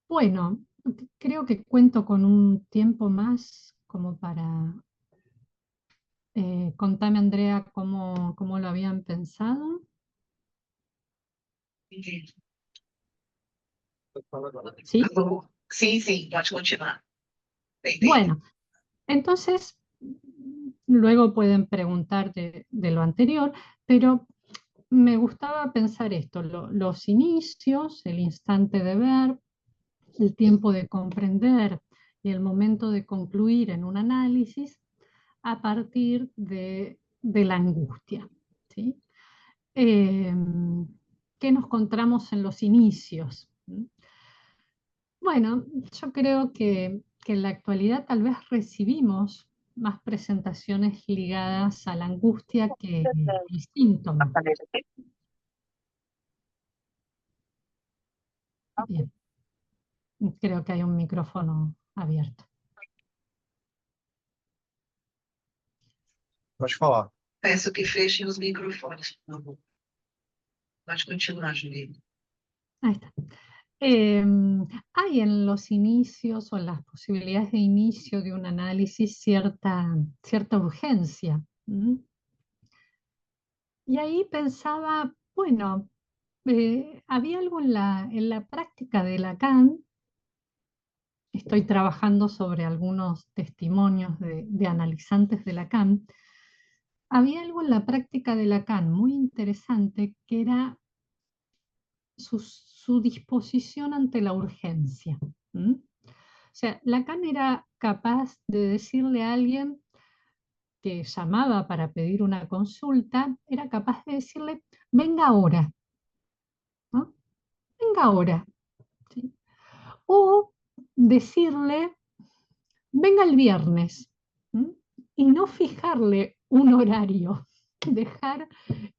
Bueno, creo que cuento con un tiempo más como para... contame, Andrea, cómo lo habían pensado. Entendi. ¿Sí? Sim, sim, pode continuar. Entendi. Bueno, entonces, luego pueden preguntar de lo anterior, pero me gustaba pensar esto: los inicios, el instante de ver, el tiempo de comprender y el momento de concluir en un análisis a partir de la angustia, ¿sí? Eh, ¿Qué nos encontramos en los inicios? Bueno, yo creo que en la actualidad tal vez recibimos más presentaciones ligadas a la angustia que el síntoma. Bien, creo que hay un micrófono abierto. Pode falar. Peço que fechem os microfones, por favor. Pode continuar, Juliana. Ahí está. Eh, Hay en los inicios o en las posibilidades de inicio de un análisis cierta urgencia. Y ahí pensaba, bueno, había algo en la práctica de Lacan. Estoy trabajando sobre algunos testimonios de analizantes de Lacan. Había algo en la práctica de Lacan muy interesante, que era su disposición ante la urgencia. O sea, Lacan era capaz de decirle a alguien que llamaba para pedir una consulta, era capaz de decirle, venga ahora, ¿no? Venga ahora. ¿Sí? O decirle, venga el viernes, ¿m? Y no fijarle un horario, dejar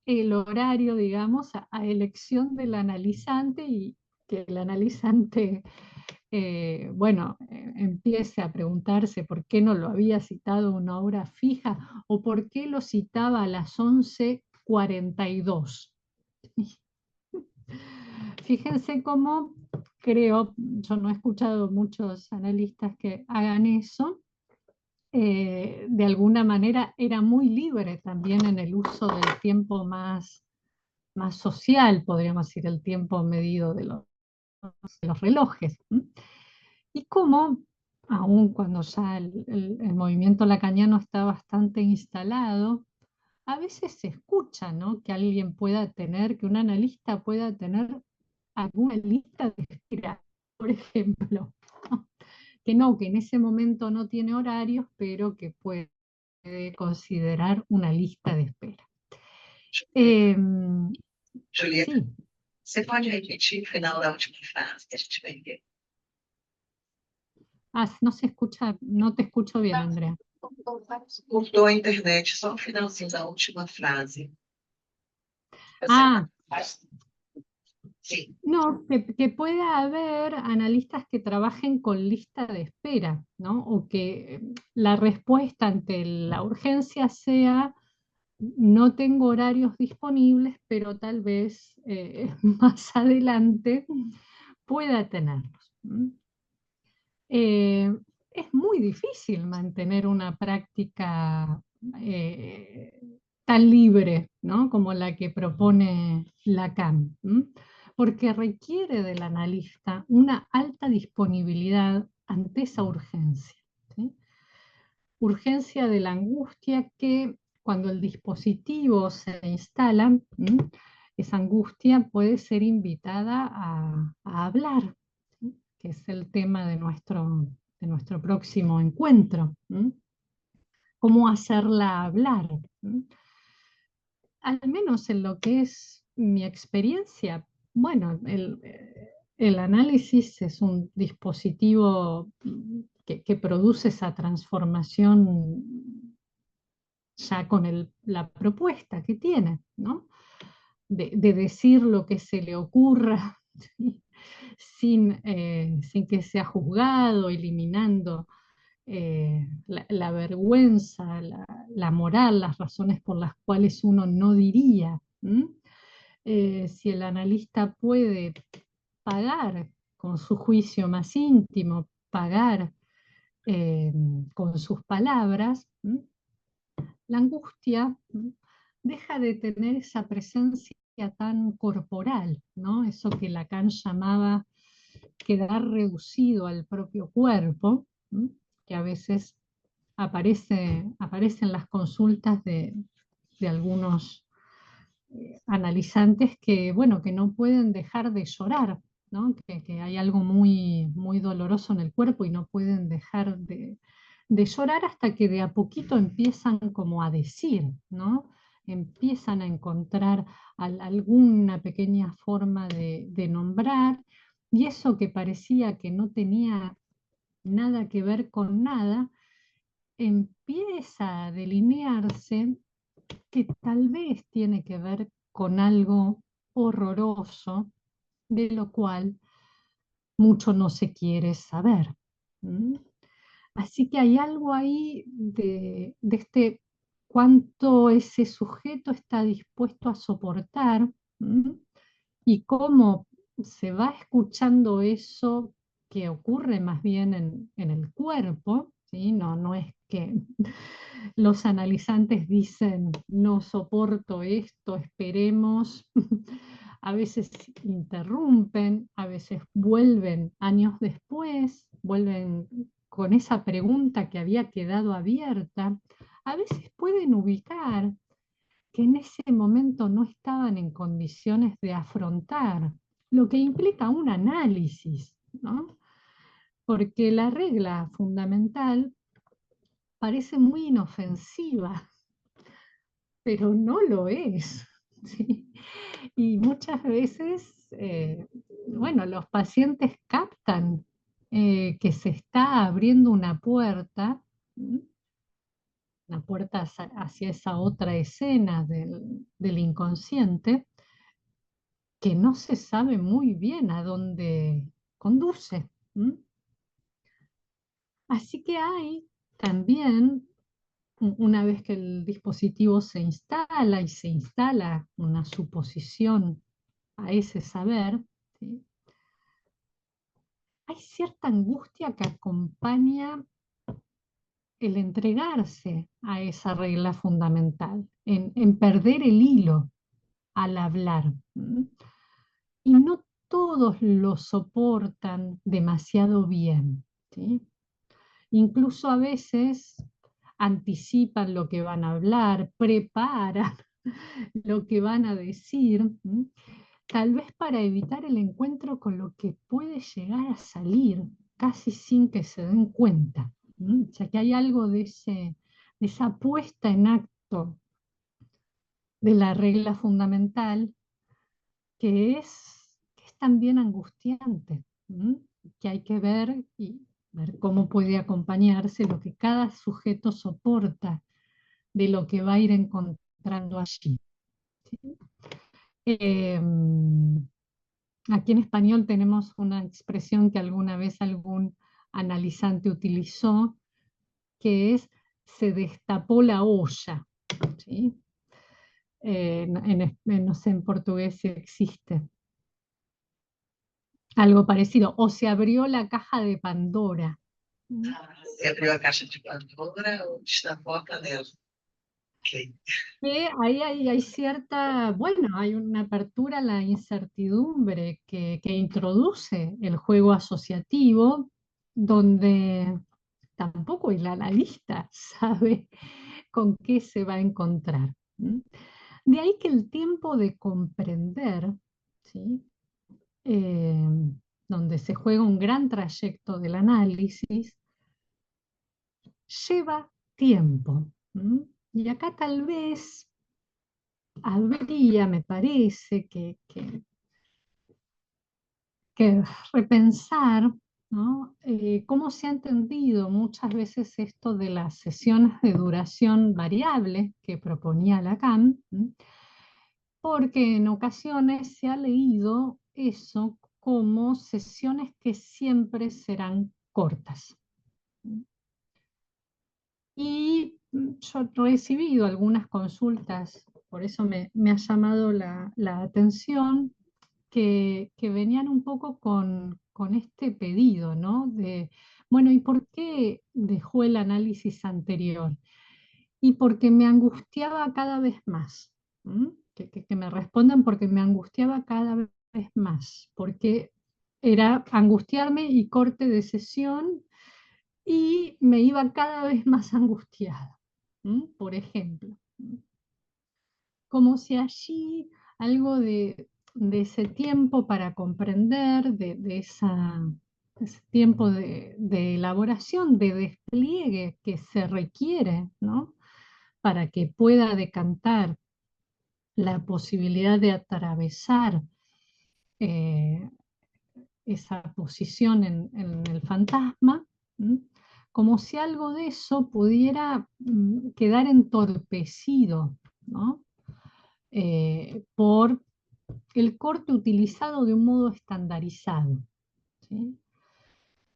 el horario, digamos, a elección del analizante y que el analizante, bueno, empiece a preguntarse por qué no lo había citado una hora fija o por qué lo citaba a las 11:42. Fíjense cómo creo, yo no he escuchado muchos analistas que hagan eso, de alguna manera era muy libre también en el uso del tiempo más social, podríamos decir, el tiempo medido de los relojes. ¿M? Y cómo, aun cuando ya el movimiento lacaniano está bastante instalado, a veces se escucha, ¿no? Que alguien pueda tener, que un analista pueda tener alguna lista de espera, por ejemplo, ¿no? Que no, que en ese momento no tiene horarios, pero que puede considerar una lista de espera. Em, Julieta, sí, você pode repetir o final da última frase que a gente perdeu? no se escucha, no te escucho bien, Andrea. Cortou a internet, só o finalzinho da última frase. Ah, Sim. no, que pueda haber analistas que trabajen con lista de espera, ¿no? O que la respuesta ante la urgencia sea, no tengo horarios disponibles, pero tal vez más adelante pueda tenerlos. ¿M? Es muy difícil mantener una práctica eh, tan libre, ¿no? Como la que propone Lacan, ¿m? Porque requiere del analista una alta disponibilidad ante esa urgencia, ¿sí? Urgencia de la angustia que cuando el dispositivo se instala, ¿m? Esa angustia puede ser invitada a hablar, ¿sí? Que es el tema de nuestro próximo encuentro. ¿M? ¿Cómo hacerla hablar? ¿M? Al menos en lo que es mi experiencia, bueno, el análisis es un dispositivo que produce esa transformación ya con la propuesta que tiene, ¿no? De decir lo que se le ocurra, ¿sí? Sin que sea juzgado, eliminando la vergüenza, la moral, las razones por las cuales uno no diría. Si el analista puede pagar con su juicio más íntimo, pagar con sus palabras, la angustia deja de tener esa presencia tan corporal, ¿no? Eso que Lacan llamaba quedar reducido al propio cuerpo, ¿m? Que a veces aparece en las consultas de algunos analizantes que, bueno, que no pueden dejar de llorar, ¿no? Que hay algo muy, muy doloroso en el cuerpo y no pueden dejar de llorar hasta que de a poquito empiezan como a decir, ¿no? Empiezan a encontrar alguna pequeña forma de nombrar, y eso que parecía que no tenía nada que ver con nada, empieza a delinearse que tal vez tiene que ver con algo horroroso, de lo cual mucho no se quiere saber. ¿M? Así que hay algo ahí de este cuánto ese sujeto está dispuesto a soportar, ¿m? Y cómo se va escuchando eso que ocurre más bien en el cuerpo, ¿sí? No es que los analizantes dicen, no soporto esto, esperemos. A veces interrumpen, a veces vuelven años después, vuelven con esa pregunta que había quedado abierta. A veces pueden ubicar que en ese momento no estaban en condiciones de afrontar, lo que implica un análisis, ¿no? Porque la regla fundamental parece muy inofensiva, pero no lo es, ¿sí? Y muchas veces, bueno, los pacientes captan que se está abriendo una puerta hacia esa otra escena del inconsciente, que no se sabe muy bien a dónde conduce. ¿M? Así que hay también, una vez que el dispositivo se instala y se instala una suposición a ese saber, ¿sí? Hay cierta angustia que acompaña el entregarse a esa regla fundamental, en perder el hilo al hablar. ¿M? Y no todos lo soportan demasiado bien, ¿sí? Incluso a veces anticipan lo que van a hablar, preparan lo que van a decir, ¿m? Tal vez para evitar el encuentro con lo que puede llegar a salir casi sin que se den cuenta. ¿M? O sea que hay algo de esa puesta en acto de la regla fundamental que es también angustiante, ¿m? Que hay que ver y ver cómo puede acompañarse lo que cada sujeto soporta de lo que va a ir encontrando allí. ¿Sí? Aquí en español tenemos una expresión que alguna vez algún analizante utilizó, que es se destapó la olla. ¿Sí? No sé en portugués si existe algo parecido, o se abrió la caja de Pandora. ¿Mm? Se abriu a caixa de Pandora ou destapou a panela. Ok. Que ahí hay cierta, bueno, hay una apertura a la incertidumbre que introduce el juego asociativo, donde tampoco el analista sabe con qué se va a encontrar. ¿M? De ahí que el tiempo de comprender, ¿sí? Eh, donde se juega un gran trayecto del análisis, lleva tiempo. ¿M? Y acá tal vez habría, me parece, que repensar, ¿no? Cómo se ha entendido muchas veces esto de las sesiones de duración variable que proponía Lacan, ¿m? Porque en ocasiones se ha leído eso como sesiones que siempre serán cortas. Y yo he recibido algunas consultas, por eso me ha llamado la atención, que venían un poco con este pedido, ¿no? De, bueno, ¿y por qué dejó el análisis anterior? Y porque me angustiaba cada vez más. ¿M? Que me respondan porque me angustiaba cada vez más, porque era angustiarme y corte de sesión y me iba cada vez más angustiada. ¿M? Por ejemplo. Como si allí algo de ese tiempo para comprender, ese tiempo de elaboración, de despliegue que se requiere, ¿no? Para que pueda decantar la posibilidad de atravesar eh, esa posición en el fantasma, ¿m? Como si algo de eso pudiera quedar entorpecido, ¿no? Por el corte utilizado de un modo estandarizado. ¿Sí?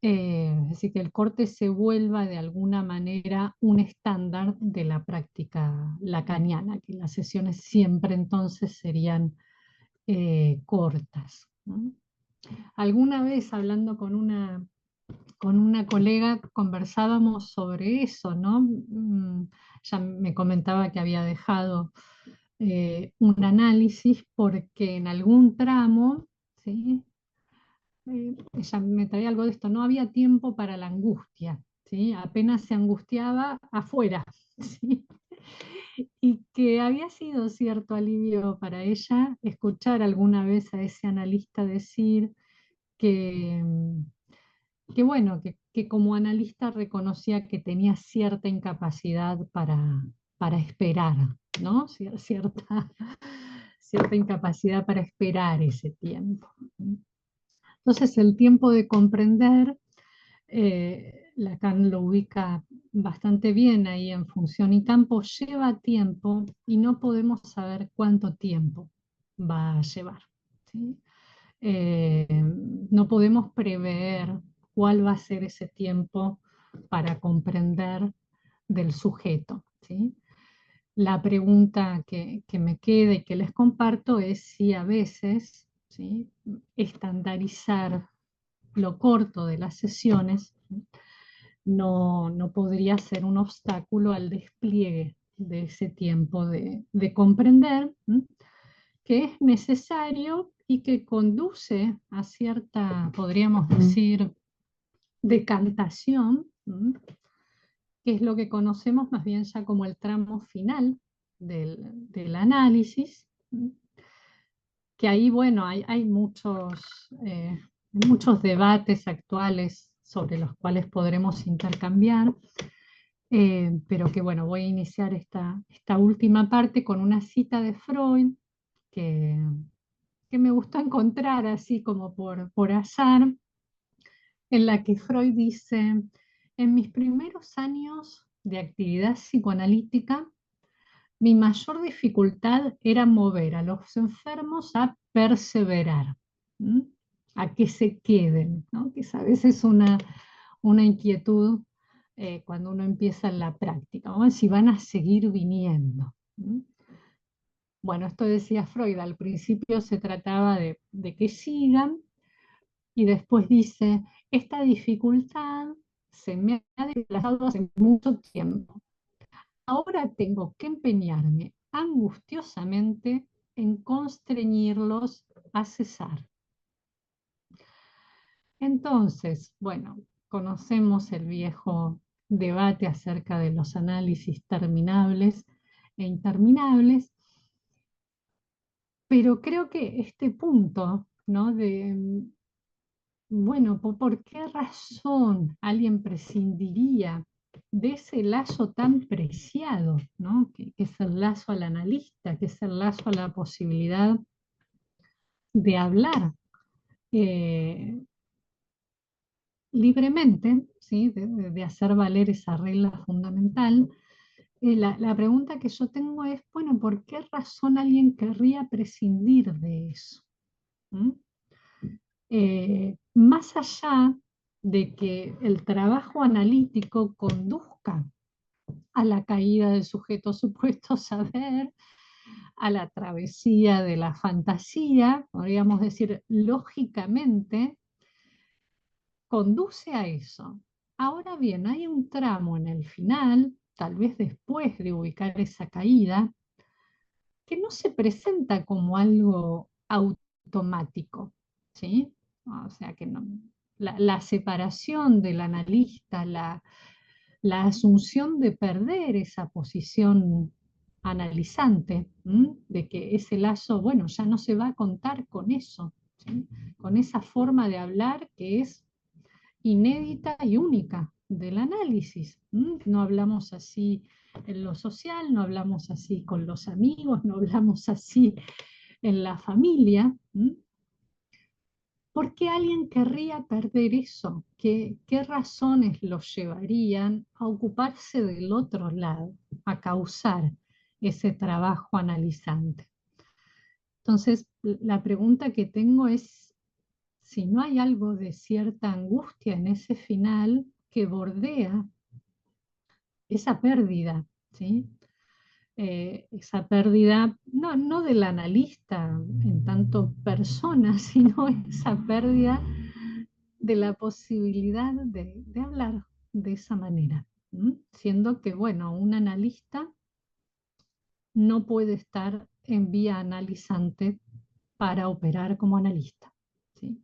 Es decir, que el corte se vuelva de alguna manera un estándar de la práctica lacaniana, que las sesiones siempre entonces serían cortas, ¿no? Alguna vez hablando con una colega conversábamos sobre eso, ¿no? Ya me comentaba que había dejado un análisis porque en algún tramo, ¿sí? Ella me traía algo de esto, no había tiempo para la angustia, ¿sí? Apenas se angustiaba afuera, ¿sí? Y que había sido cierto alivio para ella escuchar alguna vez a ese analista decir que, que bueno, que como analista reconocía que tenía cierta incapacidad para esperar, ¿no? Cierta incapacidad para esperar ese tiempo. Entonces el tiempo de comprender Lacan lo ubica bastante bien ahí en función y campo, lleva tiempo y no podemos saber cuánto tiempo va a llevar, ¿sí? Eh, no podemos prever cuál va a ser ese tiempo para comprender del sujeto, ¿sí? La pregunta que me queda y que les comparto es si a veces, ¿sí?, estandarizar lo corto de las sesiones no podría ser un obstáculo al despliegue de ese tiempo de comprender, ¿m?, que es necesario y que conduce a cierta, podríamos decir, decantación, ¿m?, que es lo que conocemos más bien ya como el tramo final del análisis, ¿m?, que ahí, bueno, hay muchos debates actuales sobre los cuales podremos intercambiar, pero que, bueno, voy a iniciar esta última parte con una cita de Freud que, que me gustó encontrar así como por azar, en la que Freud dice: en mis primeros años de actividad psicoanalítica, mi mayor dificultad era mover a los enfermos a perseverar, ¿m?, a que se queden, ¿no? Que es a veces una inquietud cuando uno empieza en la práctica, ¿no?, si van a seguir viniendo. ¿M? Bueno, esto decía Freud, al principio se trataba de que sigan, y después dice: esta dificultad se me ha desplazado hace mucho tiempo. Ahora tengo que empeñarme angustiosamente en constreñirlos a cesar. Entonces, bueno, conocemos el viejo debate acerca de los análisis terminables e interminables, pero creo que este punto, ¿no?, bueno, ¿por qué razón alguien prescindiría de ese lazo tan preciado, ¿no?, que es el lazo al analista, que es el lazo a la posibilidad de hablar eh, libremente, ¿sí?, de hacer valer esa regla fundamental? La pregunta que yo tengo es, bueno, ¿por qué razón alguien querría prescindir de eso? ¿Mm? Más allá de que el trabajo analítico conduzca a la caída del sujeto supuesto saber, a la travesía de la fantasía, podríamos decir, lógicamente, conduce a eso. Ahora bien, hay un tramo en el final, tal vez después de ubicar esa caída, que no se presenta como algo automático, ¿sí? O sea que no, la separación del analista, la asunción de perder esa posición analizante, ¿m?, de que ese lazo, bueno, ya no se va a contar con eso, ¿sí?, con esa forma de hablar que es inédita y única del análisis. ¿M? No hablamos así en lo social, no hablamos así con los amigos, no hablamos así en la familia. ¿M? ¿Por qué alguien querría perder eso? ¿Qué razones los llevarían a ocuparse del otro lado, a causar ese trabajo analizante? Entonces, la pregunta que tengo es si no hay algo de cierta angustia en ese final que bordea esa pérdida, ¿sí? Esa pérdida, no del analista en tanto persona, sino esa pérdida de la posibilidad de hablar de esa manera, ¿m? Siendo que, bueno, un analista no puede estar en vía analizante para operar como analista, ¿sí?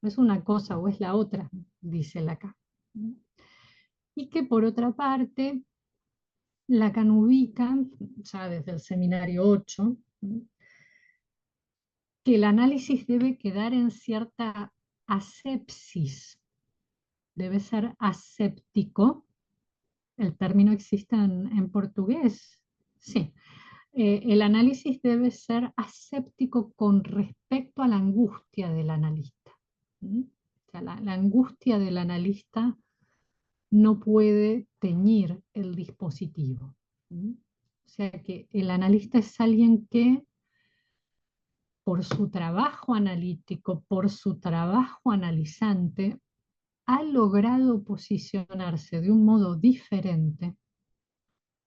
No es una cosa o es la otra, dice Lacan. Y que por otra parte, Lacan ubica, ya desde el seminario 8, que el análisis debe quedar en cierta asepsis, debe ser aséptico. El término existe en portugués, sí. El análisis debe ser aséptico con respecto a la angustia del analista. ¿Mm? O sea, la angustia del analista no puede teñir el dispositivo. ¿Mm? O sea que el analista es alguien que por su trabajo analítico, por su trabajo analizante, ha logrado posicionarse de un modo diferente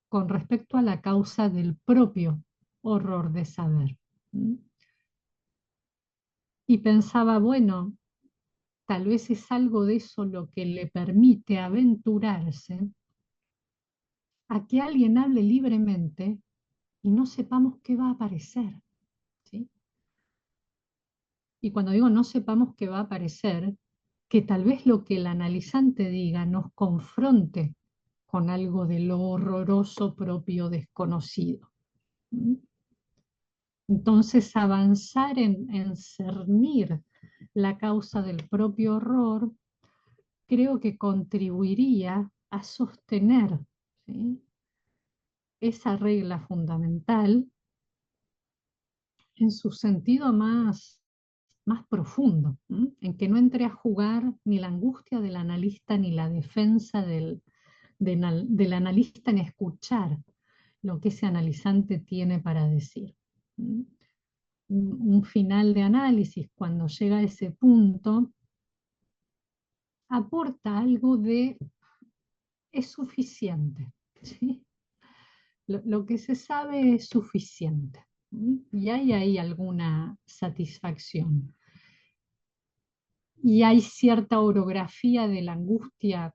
con respecto a la causa del propio horror de saber. ¿Mm? Y pensaba, bueno, tal vez es algo de eso lo que le permite aventurarse a que alguien hable libremente y no sepamos qué va a aparecer. ¿Sí? Y cuando digo no sepamos qué va a aparecer, que tal vez lo que el analizante diga nos confronte con algo de lo horroroso propio desconocido. ¿Mm? Entonces, avanzar en cernir la causa del propio horror, creo que contribuiría a sostener, ¿sí?, esa regla fundamental en su sentido más profundo, ¿m? En que no entre a jugar ni la angustia del analista ni la defensa del analista en escuchar lo que ese analizante tiene para decir. ¿M? Un final de análisis, cuando llega a ese punto, aporta algo de es suficiente. ¿Sí? Lo que se sabe es suficiente. Y hay ahí alguna satisfacción. Y hay cierta orografía de la angustia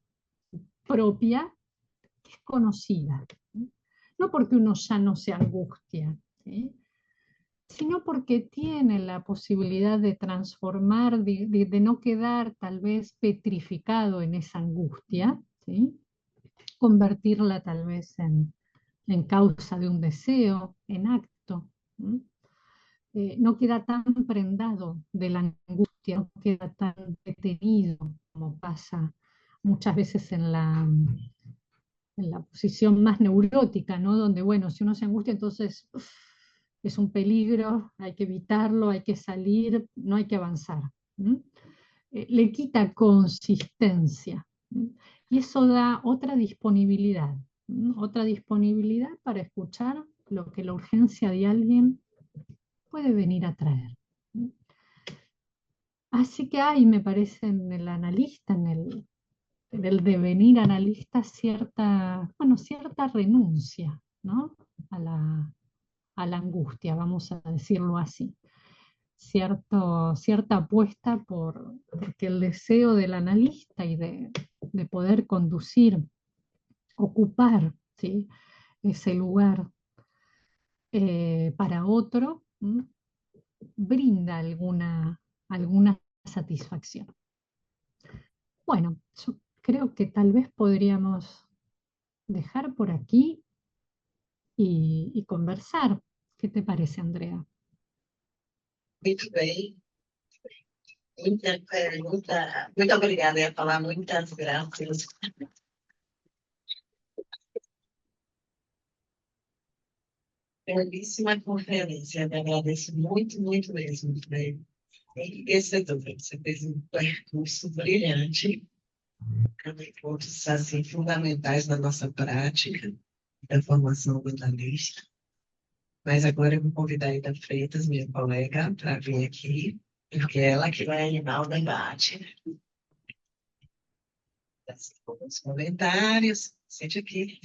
propia que es conocida. No porque uno ya no se angustia, ¿sí?, sino porque tiene la posibilidad de transformar, de no quedar tal vez petrificado en esa angustia, ¿sí?, convertirla tal vez en causa de un deseo, en acto. No queda tan prendado de la angustia, no queda tan detenido como pasa muchas veces en la posición más neurótica, ¿no? Donde, bueno, si uno se angustia, entonces es un peligro, hay que evitarlo, hay que salir, no hay que avanzar. Le quita consistencia. Y eso da otra disponibilidad para escuchar lo que la urgencia de alguien puede venir a traer. Así que hay, me parece, en el analista, en el devenir analista, cierta renuncia, ¿no?, a la angustia, vamos a decirlo así. Cierta apuesta porque el deseo del analista y de poder conducir, ocupar, ¿sí?, ese lugar para otro, brinda alguna satisfacción. Bueno, yo creo que tal vez podríamos dejar por aquí y conversar. ¿Qué te parece, Andrea? Muito bem. Muito obrigada. Eu ia falar muitas graças. Belíssima conferência. Eu agradeço muito, muito mesmo. Foi enriquecedor. Você fez um percurso brilhante, com pontos assim, fundamentais na nossa prática da formação do analista. Mas agora eu vou convidar a Ida Freitas, minha colega, para vir aqui, porque é ela que vai animar o debate. Os comentários, sente aqui.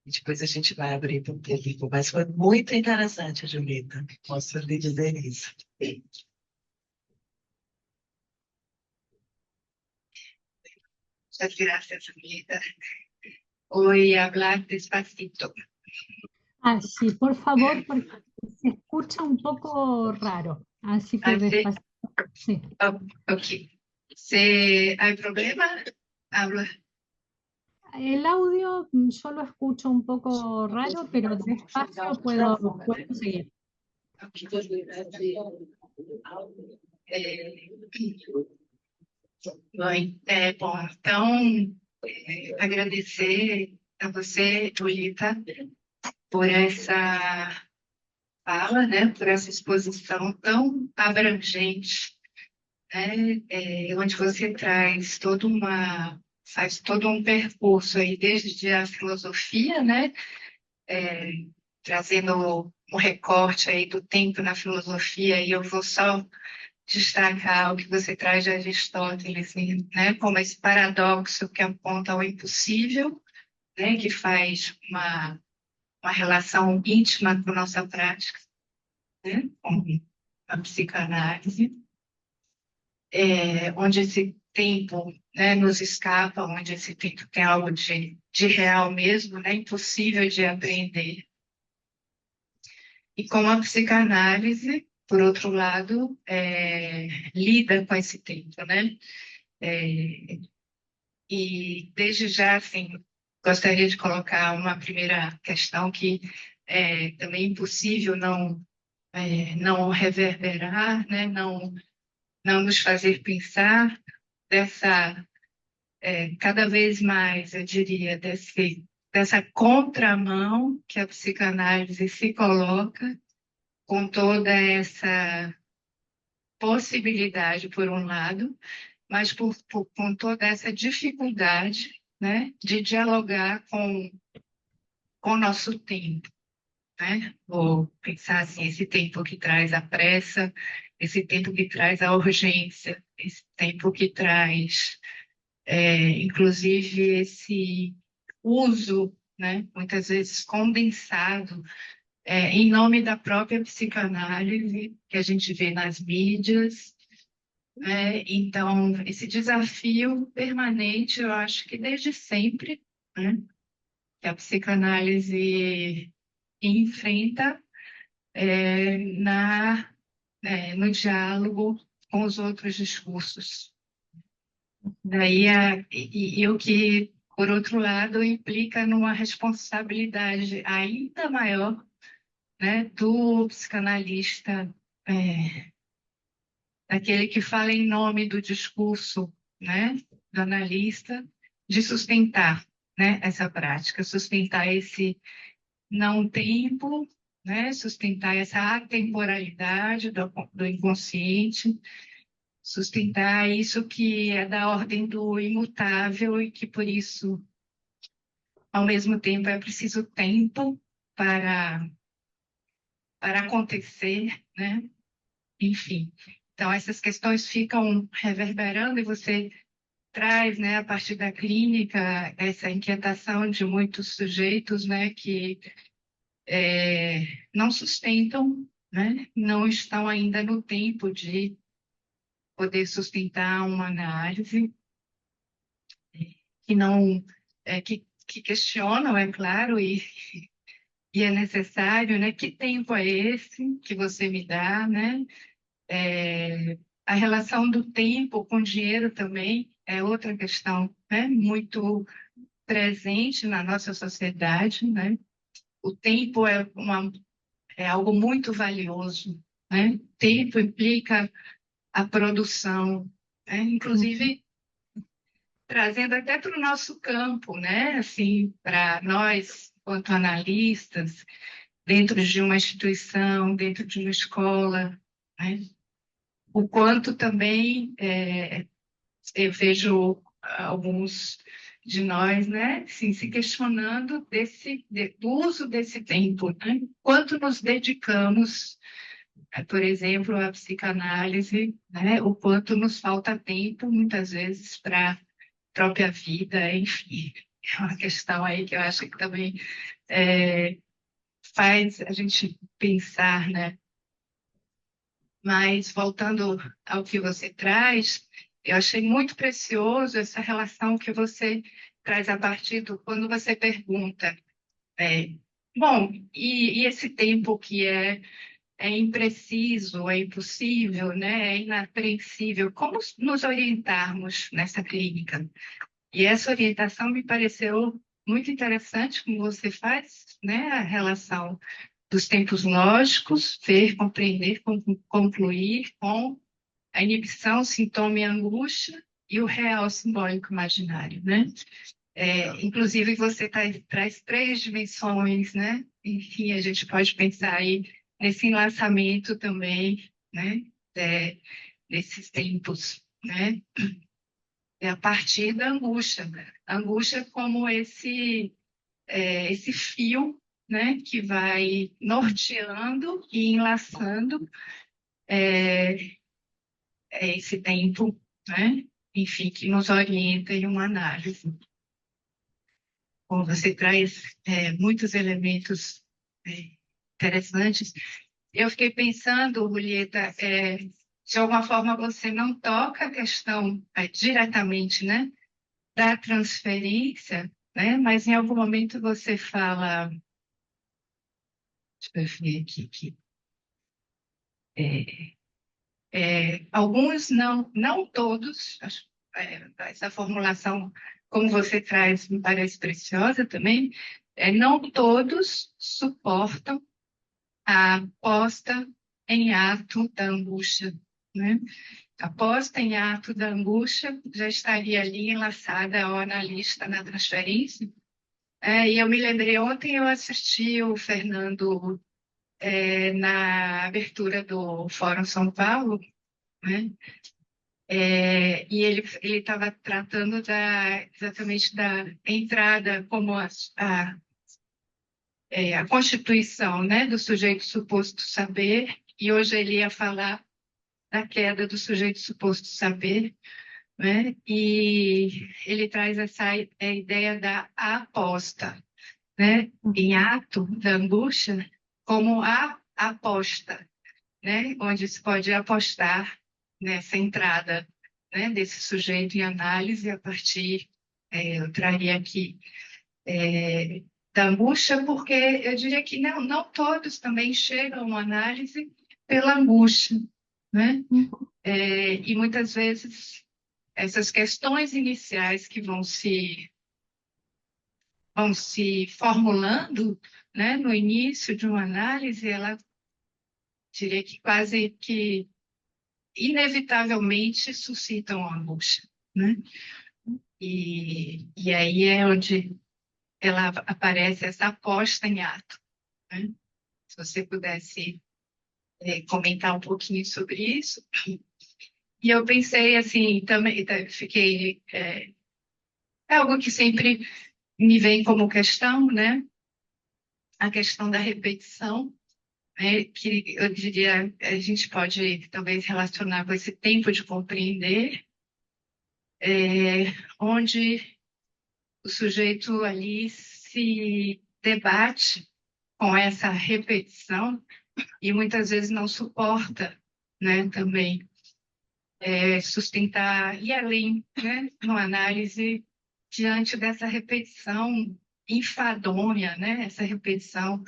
E depois a gente vai abrir para o público. Mas foi muito interessante, Julita. Posso lhe dizer isso. Muchas gracias, Julita. Voy a hablar despacito. Ah, sí, por favor, porque se escucha un poco raro. Así que despacito. Sí. Ok. ¿Hay problema? Habla. El audio yo lo escucho un poco raro, pero despacio puedo seguir. Bom, então, agradecer a você, Julita, por essa fala, né, por essa exposição tão abrangente né? Onde você faz todo um percurso aí, desde a filosofia, né? É, trazendo um recorte aí do tempo na filosofia, e eu vou só destacar o que você traz de Aristóteles, né? Como esse paradoxo que aponta ao impossível, né? Que faz uma relação íntima com a nossa prática, né? Com a psicanálise, onde esse tempo, né, nos escapa, onde esse tempo tem algo de real mesmo, né, impossível de apreender. E como a psicanálise, por outro lado, lida com esse tempo, né? É, e desde já, assim, gostaria de colocar uma primeira questão que é também impossível não reverberar, né? Não nos fazer pensar dessa, cada vez mais, eu diria, dessa contramão que a psicanálise se coloca com toda essa possibilidade, por um lado, mas com toda essa dificuldade, né, de dialogar com o nosso tempo, né? Ou pensar assim, esse tempo que traz a pressa, esse tempo que traz a urgência, esse tempo que traz, inclusive, esse uso, né, muitas vezes condensado, em nome da própria psicanálise, que a gente vê nas mídias, né? Então, esse desafio permanente, eu acho que desde sempre, né, que a psicanálise enfrenta no diálogo com os outros discursos. Daí, e o que, por outro lado, implica numa responsabilidade ainda maior, né, do psicanalista, daquele que fala em nome do discurso, né, do analista, de sustentar, né, essa prática, sustentar esse não tempo, né, sustentar essa atemporalidade do inconsciente, sustentar isso que é da ordem do imutável e que, por isso, ao mesmo tempo, é preciso tempo para, para acontecer, né? Enfim. Então, essas questões ficam reverberando e você traz, né, a partir da clínica, essa inquietação de muitos sujeitos, né, que não sustentam, né, não estão ainda no tempo de poder sustentar uma análise, que não, que questionam, é claro, e é necessário, né, que tempo é esse que você me dá, né? A relação do tempo com o dinheiro também é outra questão, né, muito presente na nossa sociedade, né? O tempo é algo muito valioso, né? Tempo implica a produção, né? Inclusive trazendo até para o nosso campo, né? Assim, para nós, quanto analistas, dentro de uma instituição, dentro de uma escola, né? O quanto também eu vejo alguns de nós, né, assim, se questionando do uso desse tempo, né? Quanto nos dedicamos, por exemplo, à psicanálise, né? O quanto nos falta tempo, muitas vezes, para a própria vida, enfim. É uma questão aí que eu acho que também faz a gente pensar, né? Mas, voltando ao que você traz, eu achei muito precioso essa relação que você traz a partir do quando você pergunta, é, bom, e esse tempo que é impreciso, é impossível, né, é inapreensível, como nos orientarmos nessa clínica? E essa orientação me pareceu muito interessante, como você faz, né, a relação dos tempos lógicos, ver, compreender, concluir com a inibição, sintoma e angústia, e o real simbólico imaginário, né? Inclusive, você traz três dimensões, né? Enfim, a gente pode pensar aí nesse enlaçamento também, né? nesses tempos, né? É a partir da angústia. A angústia como esse fio, né, que vai norteando e enlaçando esse tempo, né? Enfim, que nos orienta em uma análise. Bom, você traz muitos elementos interessantes. Eu fiquei pensando, Julieta, de alguma forma você não toca a questão diretamente, né, da transferência, né, mas em algum momento você fala, deixa eu ver aqui, alguns não todos, essa formulação, como você traz, me parece preciosa também, não todos suportam a posta em ato da angústia, né? A posta em ato da angústia já estaria ali enlaçada ao analista na transferência. E eu me lembrei, ontem eu assisti o Fernando na abertura do Fórum São Paulo, né? E ele estava tratando exatamente da entrada como a constituição, né, do sujeito suposto saber, e hoje ele ia falar da queda do sujeito suposto saber, né? E ele traz essa ideia da aposta, né, em ato da angústia, como a aposta, né, onde se pode apostar nessa entrada, né, desse sujeito em análise a partir, eu traria aqui, da angústia, porque eu diria que não todos também chegam à análise pela angústia, né? E muitas vezes essas questões iniciais que vão se formulando, né, no início de uma análise, ela diria que quase que inevitavelmente suscitam angústia, né? E aí é onde ela aparece essa posta em ato, né? Se você pudesse comentar um pouquinho sobre isso. E eu pensei assim, também fiquei algo que sempre me vem como questão, né? A questão da repetição, né? Que eu diria a gente pode talvez relacionar com esse tempo de compreender, onde o sujeito ali se debate com essa repetição e muitas vezes não suporta, né? Também sustentar e além, né? Uma análise diante dessa repetição enfadonha, né? Essa repetição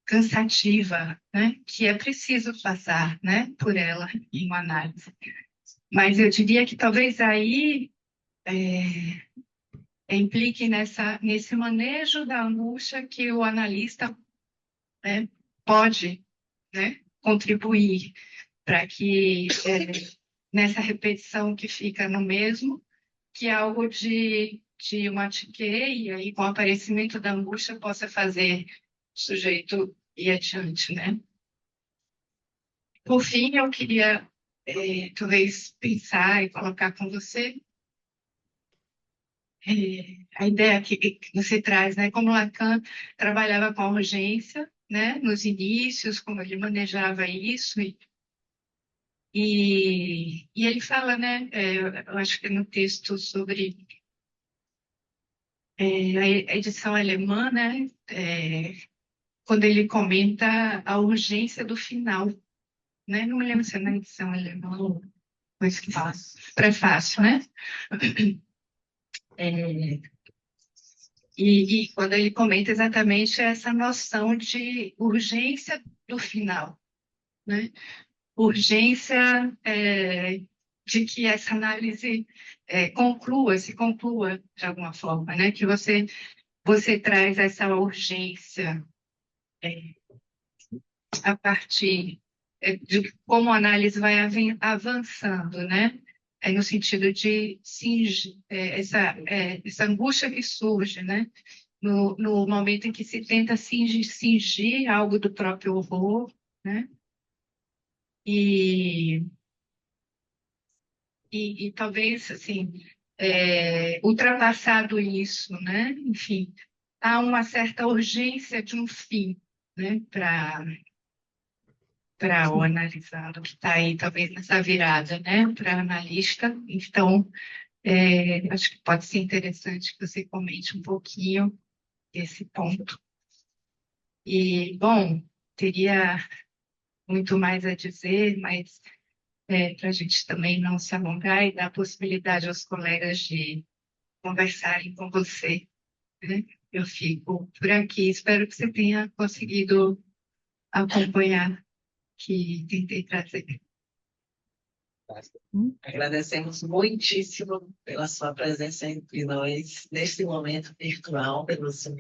cansativa, né? Que é preciso passar, né? Por ela em uma análise. Mas eu diria que talvez aí implique nesse manejo da angústia que o analista, né, pode, né, contribuir para que nessa repetição que fica no mesmo, que algo de uma tiqueia e com o aparecimento da angústia possa fazer o sujeito ir adiante, né? Por fim, eu queria talvez pensar e colocar com você a ideia que você traz, né? Como Lacan trabalhava com a urgência, né? Nos inícios, como ele manejava isso e ele fala, né? Eu acho que no texto sobre a edição alemã, né? Quando ele comenta a urgência do final, né? Não me lembro se é na edição alemã ou prefácio, né? E quando ele comenta exatamente essa noção de urgência do final, né? Urgência de que essa análise se conclua de alguma forma, né? Que você traz essa urgência a partir de como a análise vai avançando, né? No sentido de cingir, essa angústia que surge, né? No momento em que se tenta cingir algo do próprio horror, né? E e talvez, assim, ultrapassado isso, né? Enfim, há uma certa urgência de um fim, né? Para o analisado, que está aí, talvez, nessa virada, né? Para analista. Então, acho que pode ser interessante que você comente um pouquinho esse ponto. E, bom, teria muito mais a dizer, mas para a gente também não se alongar e dar possibilidade aos colegas de conversarem com você, né? Eu fico por aqui. Espero que você tenha conseguido acompanhar o que tentei trazer. Agradecemos muitíssimo pela sua presença entre nós, neste momento virtual, pelo Zoom.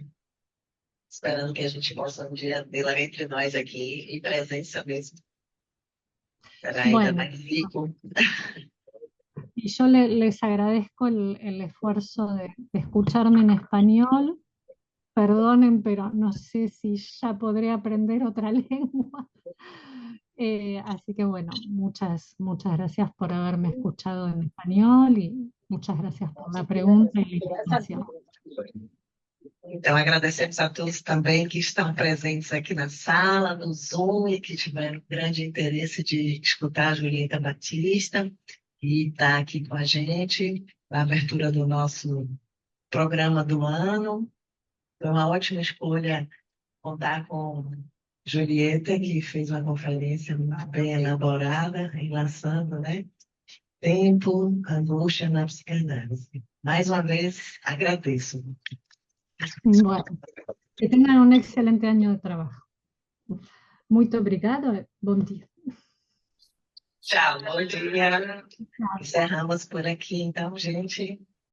Esperando que a gente possa um dia tê-la entre nós aqui, em presença mesmo. Será ainda Bueno, mais rico. y yo les agradezco el esfuerzo de escucharme en español. Perdonen, pero no sé si ya podré aprender otra lengua. Así que bueno, muchas gracias por haberme escuchado en español y muchas gracias por la pregunta y la invitación. Então, agradecemos a todos também que estão presentes aqui na sala, no Zoom, e que tiveram grande interesse de escutar a Julieta Batista, e está aqui com a gente na abertura do nosso programa do ano. Foi uma ótima escolha contar com Julieta, que fez uma conferência muito bem elaborada, enlaçando, né? Tempo, angústia na psicanálise. Mais uma vez, agradeço. Bueno, que tengan un excelente año de trabajo. Muito obrigado, bom dia. Tchau, bom dia. Encerramos por aqui, então, gente.